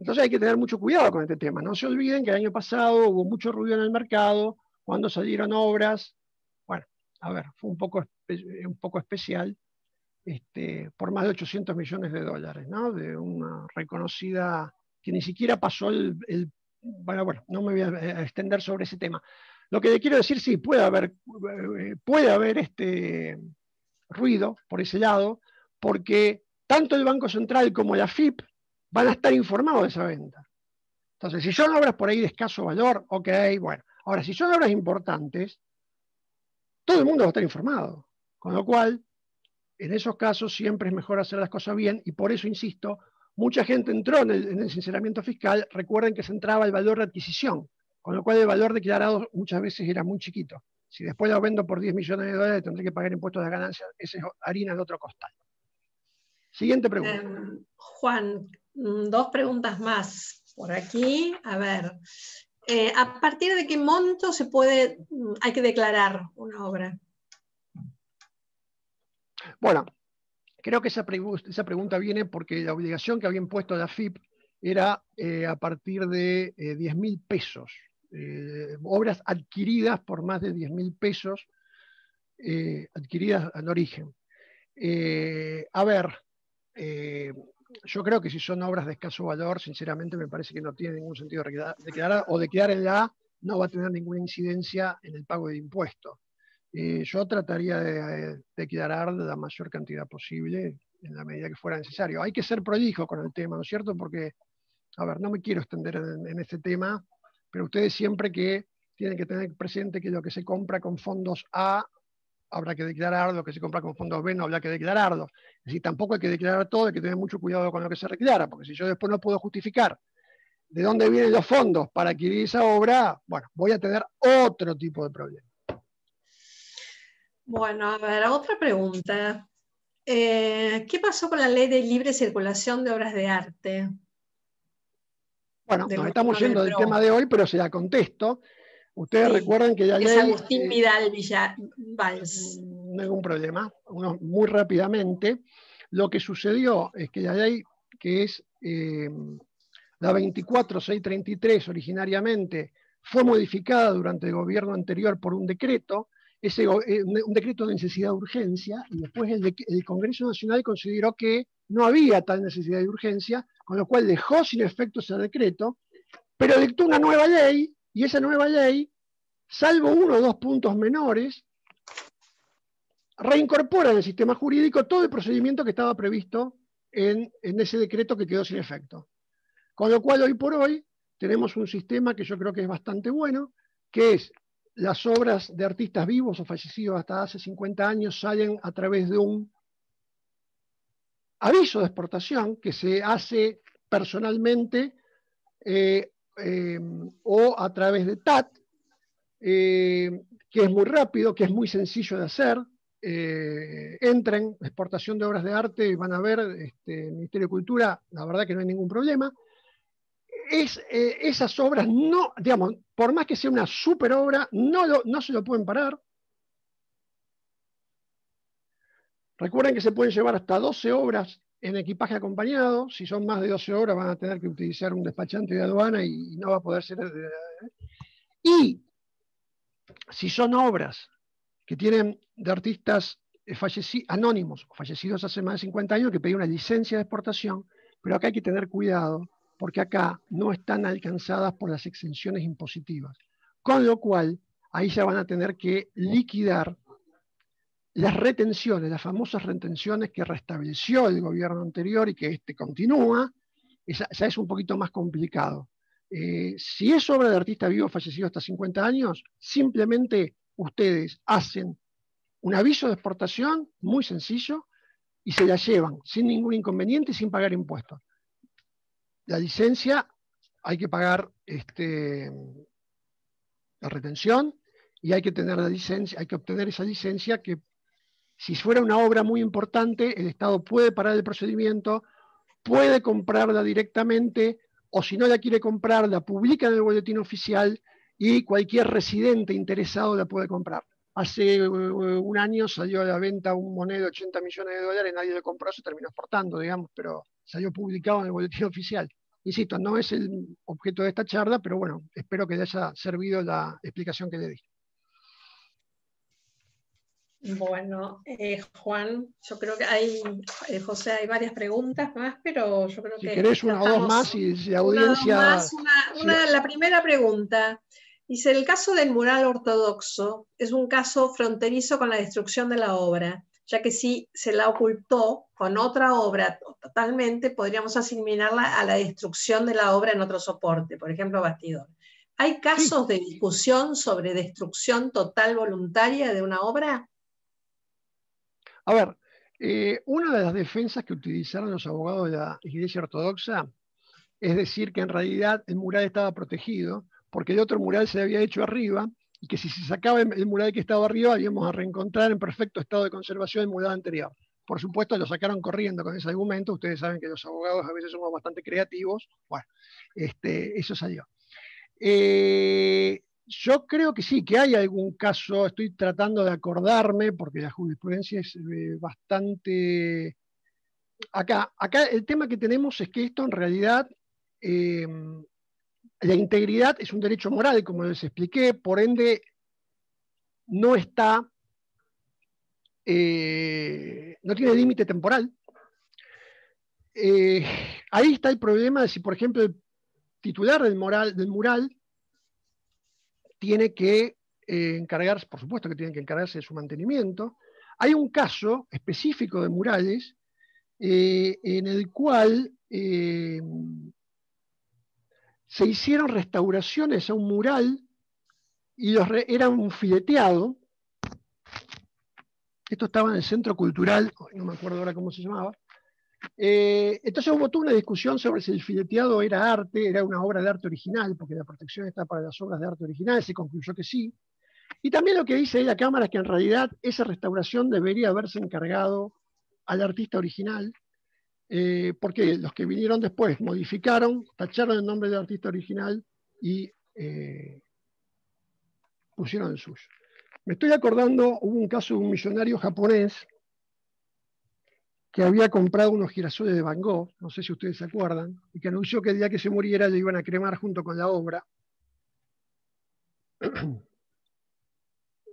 Entonces hay que tener mucho cuidado con este tema. No se olviden que el año pasado hubo mucho ruido en el mercado cuando salieron obras. Bueno, a ver, fue un poco especial, por más de 800 millones de dólares, ¿no? De una reconocida que ni siquiera pasó bueno, no me voy a extender sobre ese tema. Lo que le quiero decir, sí, puede haber ruido por ese lado, porque tanto el Banco Central como la AFIP van a estar informados de esa venta. Entonces, si son obras por ahí de escaso valor, ok, bueno. Ahora, si son obras importantes, todo el mundo va a estar informado. Con lo cual, en esos casos siempre es mejor hacer las cosas bien, y por eso, insisto, mucha gente entró en el sinceramiento fiscal. Recuerden que se entraba el valor de adquisición, con lo cual el valor declarado muchas veces era muy chiquito. Si después lo vendo por 10 millones de dólares, tendré que pagar impuestos de ganancias. Esa es harina de otro costal. Siguiente pregunta. Juan, 2 preguntas más por aquí. A ver, ¿a partir de qué monto hay que declarar una obra? Bueno, creo que esa pregunta viene porque la obligación que había impuesto la AFIP era a partir de 10.000 pesos. Obras adquiridas por más de 10.000 pesos, adquiridas al origen. A ver, yo creo que si son obras de escaso valor, sinceramente me parece que no tiene ningún sentido declarar, o declarar en la A no va a tener ninguna incidencia en el pago de impuestos. Yo trataría de declarar la mayor cantidad posible en la medida que fuera necesario. Hay que ser prolijo con el tema, ¿no es cierto? Porque, a ver, no me quiero extender en este tema, pero ustedes siempre que tienen que tener presente que lo que se compra con fondos A habrá que declararlo, lo que se compra con fondos B no habrá que declararlo. Es decir, tampoco hay que declarar todo, hay que tener mucho cuidado con lo que se declara, porque si yo después no puedo justificar de dónde vienen los fondos para adquirir esa obra, bueno, voy a tener otro tipo de problema. Bueno, a ver, otra pregunta. ¿Qué pasó con la ley de libre circulación de obras de arte? Bueno, nos estamos yendo del tema de hoy, pero se la contesto. Ustedes recuerdan que la ley... Es Agustín Vidal Valls. Ningún problema. Muy rápidamente. Lo que sucedió es que la ley, que es la 24.633 originariamente, fue modificada durante el gobierno anterior por un decreto, un decreto de necesidad de urgencia, y después el Congreso Nacional consideró que no había tal necesidad de urgencia, con lo cual dejó sin efecto ese decreto, pero dictó una nueva ley, y esa nueva ley, salvo 1 o 2 puntos menores, reincorpora en el sistema jurídico todo el procedimiento que estaba previsto en ese decreto que quedó sin efecto. Con lo cual, hoy por hoy, tenemos un sistema que yo creo que es bastante bueno, que es las obras de artistas vivos o fallecidos hasta hace 50 años salen a través de un aviso de exportación que se hace personalmente o a través de TAT, que es muy rápido, que es muy sencillo de hacer. Entren, exportación de obras de arte, y van a ver, Ministerio de Cultura, la verdad que no hay ningún problema. Esas obras, no, digamos, por más que sea una super obra, no se lo pueden parar. Recuerden que se pueden llevar hasta 12 obras en equipaje acompañado. Si son más de 12 obras van a tener que utilizar un despachante de aduana y no va a poder ser... Y si son obras que tienen de artistas anónimos o fallecidos hace más de 50 años, que pedían una licencia de exportación, pero acá hay que tener cuidado, porque acá no están alcanzadas por las exenciones impositivas. Con lo cual, ahí ya van a tener que liquidar las retenciones, las famosas retenciones que restableció el gobierno anterior y que continúa. Ya es un poquito más complicado. Si es obra de artista vivo fallecido hasta 50 años, simplemente ustedes hacen un aviso de exportación muy sencillo y se la llevan sin ningún inconveniente y sin pagar impuestos. La licencia, hay que pagar la retención y hay que tener la licencia, hay que obtener esa licencia que, si fuera una obra muy importante, el Estado puede parar el procedimiento, puede comprarla directamente, o si no la quiere comprar, la publica en el boletín oficial y cualquier residente interesado la puede comprar. Hace un año salió a la venta un moneda de 80 millones de dólares, nadie lo compró, se terminó exportando, digamos, pero salió publicado en el boletín oficial. Insisto, no es el objeto de esta charla, pero bueno, espero que le haya servido la explicación que le di. Bueno, Juan, yo creo que hay, José, hay varias preguntas más, pero yo creo que... Si querés una o dos más, y si la audiencia... La primera pregunta, Dice, el caso del mural ortodoxo es un caso fronterizo con la destrucción de la obra, ya que si se la ocultó con otra obra totalmente, podríamos asimilarla a la destrucción de la obra en otro soporte, por ejemplo, bastidor. ¿Hay Sí, casos de discusión sobre destrucción total voluntaria de una obra? a ver, una de las defensas que utilizaron los abogados de la Iglesia Ortodoxa es decir que en realidad el mural estaba protegido porque el otro mural se había hecho arriba y que si se sacaba el mural que estaba arriba íbamos a reencontrar en perfecto estado de conservación el mural anterior. Por supuesto lo sacaron corriendo con ese argumento, ustedes saben que los abogados a veces somos bastante creativos, bueno, eso salió. Yo creo que sí, que hay algún caso, estoy tratando de acordarme porque la jurisprudencia es bastante... Acá el tema que tenemos es que esto en realidad la integridad es un derecho moral, como les expliqué, por ende no está, no tiene límite temporal. Ahí está el problema de si, por ejemplo, el titular del mural tiene que encargarse, por supuesto que tiene que encargarse de su mantenimiento. Hay un caso específico de murales en el cual se hicieron restauraciones a un mural y era un fileteado. Esto estaba en el Centro Cultural, no me acuerdo ahora cómo se llamaba. Entonces hubo toda una discusión sobre si el fileteado era arte, era una obra de arte original, porque la protección está para las obras de arte original, se concluyó que sí. Y también lo que dice la Cámara es que en realidad esa restauración debería haberse encargado al artista original, porque los que vinieron después modificaron, tacharon el nombre del artista original y pusieron el suyo. Me estoy acordando, hubo un caso de un millonario japonés que había comprado unos girasoles de Van Gogh, no sé si ustedes se acuerdan, y que anunció que el día que se muriera le iban a cremar junto con la obra.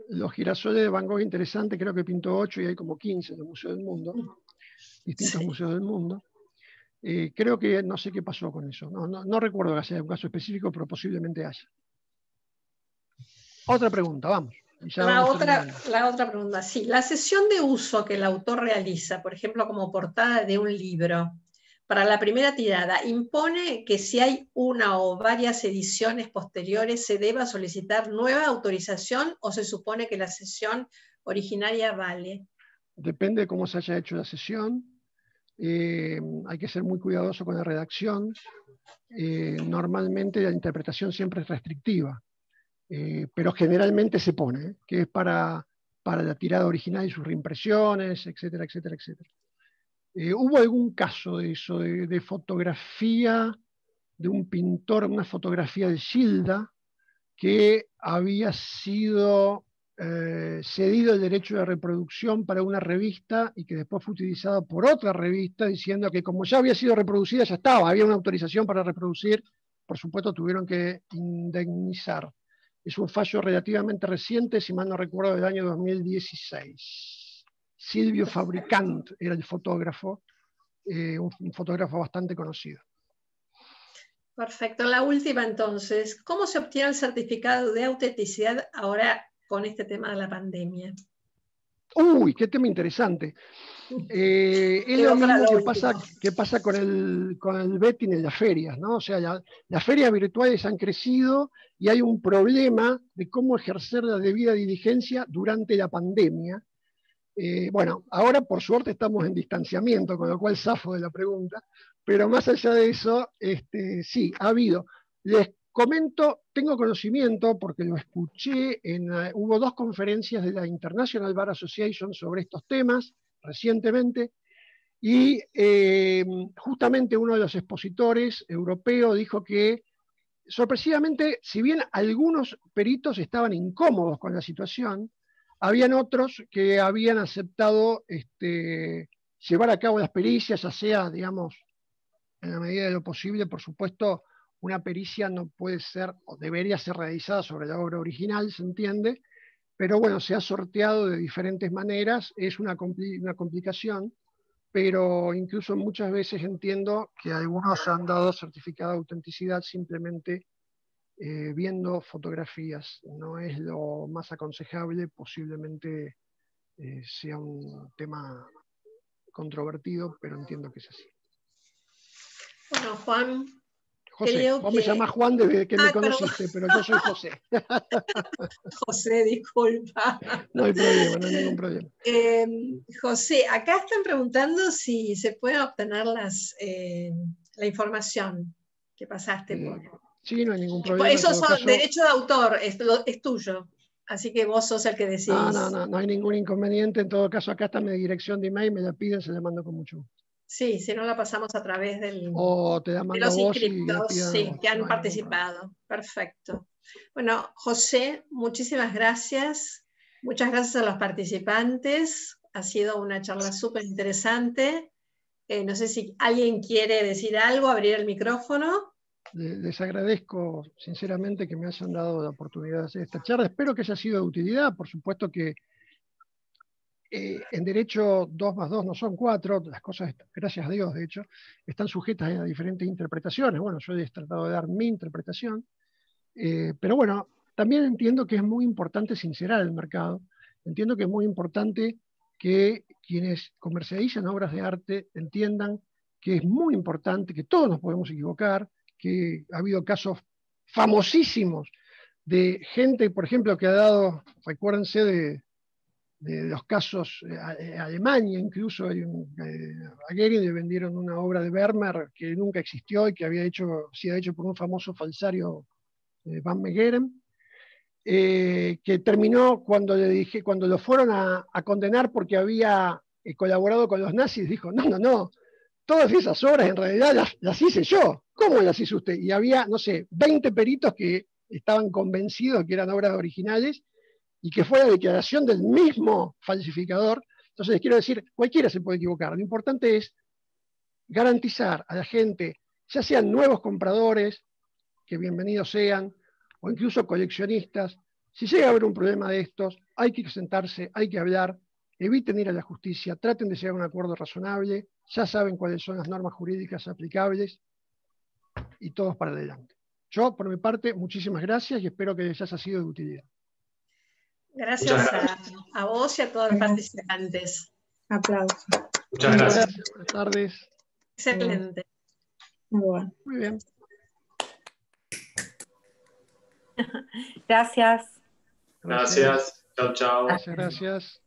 Los girasoles de Van Gogh interesantes, creo que pintó 8 y hay como 15 en el Museo del Mundo, distintos Sí. museos del mundo. Creo que no sé qué pasó con eso, no recuerdo que sea un caso específico, pero posiblemente haya. Otra pregunta, vamos. Y ya vamos terminando. La otra pregunta, sí, la sesión de uso que el autor realiza, por ejemplo, como portada de un libro, para la primera tirada, impone que si hay una o varias ediciones posteriores se deba solicitar nueva autorización o se supone que la sesión originaria vale. Depende de cómo se haya hecho la sesión. Hay que ser muy cuidadoso con la redacción. Normalmente la interpretación siempre es restrictiva. Pero generalmente se pone, que es para la tirada original y sus reimpresiones, etcétera, etcétera, etcétera. ¿Hubo algún caso de eso, de fotografía de un pintor, una fotografía de Gilda, que había sido cedido el derecho de reproducción para una revista y que después fue utilizada por otra revista diciendo que como ya había sido reproducida, ya estaba, había una autorización para reproducir, por supuesto tuvieron que indemnizar? Es un fallo relativamente reciente, si mal no recuerdo, del año 2016. Silvio Fabricant era el fotógrafo, un fotógrafo bastante conocido. Perfecto. La última entonces, ¿cómo se obtiene el certificado de autenticidad ahora con este tema de la pandemia? Uy, qué tema interesante. Es lo Digo, para mismo lo último. que pasa con el betting en las ferias, ¿no? O sea, las ferias virtuales han crecido y hay un problema de cómo ejercer la debida diligencia durante la pandemia. Bueno, ahora por suerte estamos en distanciamiento, con lo cual zafo de la pregunta, pero más allá de eso, sí, ha habido. Les comento, tengo conocimiento porque lo escuché, hubo 2 conferencias de la International Bar Association sobre estos temas recientemente, y justamente uno de los expositores europeos dijo que sorpresivamente, si bien algunos peritos estaban incómodos con la situación, habían otros que habían aceptado llevar a cabo las pericias, ya sea, digamos, en la medida de lo posible. Por supuesto, una pericia no puede ser o debería ser realizada sobre la obra original, se entiende, pero bueno, se ha sorteado de diferentes maneras, es una complicación, pero incluso muchas veces entiendo que algunos han dado certificado de autenticidad simplemente viendo fotografías. No es lo más aconsejable, posiblemente sea un tema controvertido, pero entiendo que es así. Bueno, Juan, José, creo vos que... me llamás Juan desde que me conociste, perdón. pero yo soy José. José, disculpa. No hay problema, no hay ningún problema. José, acá están preguntando si se puede obtener la información que pasaste. Sí, no hay ningún problema. Eso en todo son caso, derecho de autor, es tuyo. Así que vos sos el que decidís. no hay ningún inconveniente. En todo caso, acá está mi dirección de email, me la piden, se la mando con mucho gusto. Sí, si no la pasamos a través O te la de mando a los vos y la inscriptos, pidan a sí, vos. que han No hay ningún problema. participado. Perfecto. Bueno, José, muchísimas gracias. Muchas gracias a los participantes. Ha sido una charla súper interesante. No sé si alguien quiere decir algo, abrir el micrófono. Les agradezco sinceramente que me hayan dado la oportunidad de hacer esta charla. Espero que haya sido de utilidad. Por supuesto que en derecho 2 más 2 no son 4, las cosas, gracias a Dios, de hecho, están sujetas a diferentes interpretaciones. Bueno, yo he tratado de dar mi interpretación, pero bueno, también entiendo que es muy importante sincerar el mercado. Entiendo que es muy importante que quienes comercializan obras de arte entiendan que es muy importante, que todos nos podemos equivocar, que ha habido casos famosísimos de gente, por ejemplo, que ha dado, recuérdense de los casos, Alemania incluso, a Gehring le vendieron una obra de Vermeer que nunca existió y que había sido hecho por un famoso falsario, Van Meegeren, que terminó cuando cuando lo fueron a condenar porque había colaborado con los nazis, dijo, no, todas esas obras en realidad las hice yo. ¿Cómo las hizo usted? Y había, no sé, 20 peritos que estaban convencidos que eran obras originales y que fue la declaración del mismo falsificador. Entonces, les quiero decir, cualquiera se puede equivocar. Lo importante es garantizar a la gente, ya sean nuevos compradores, que bienvenidos sean, o incluso coleccionistas, si llega a haber un problema de estos, hay que sentarse, hay que hablar, eviten ir a la justicia, traten de llegar a un acuerdo razonable, ya saben cuáles son las normas jurídicas aplicables y todos para adelante. Yo, por mi parte, muchísimas gracias y espero que les haya sido de utilidad. Gracias a vos y a todos los participantes. Aplausos. Muchas gracias. Buenas tardes. Excelente. Muy bueno. Muy bien. Gracias. Gracias. Chao, chao. Gracias.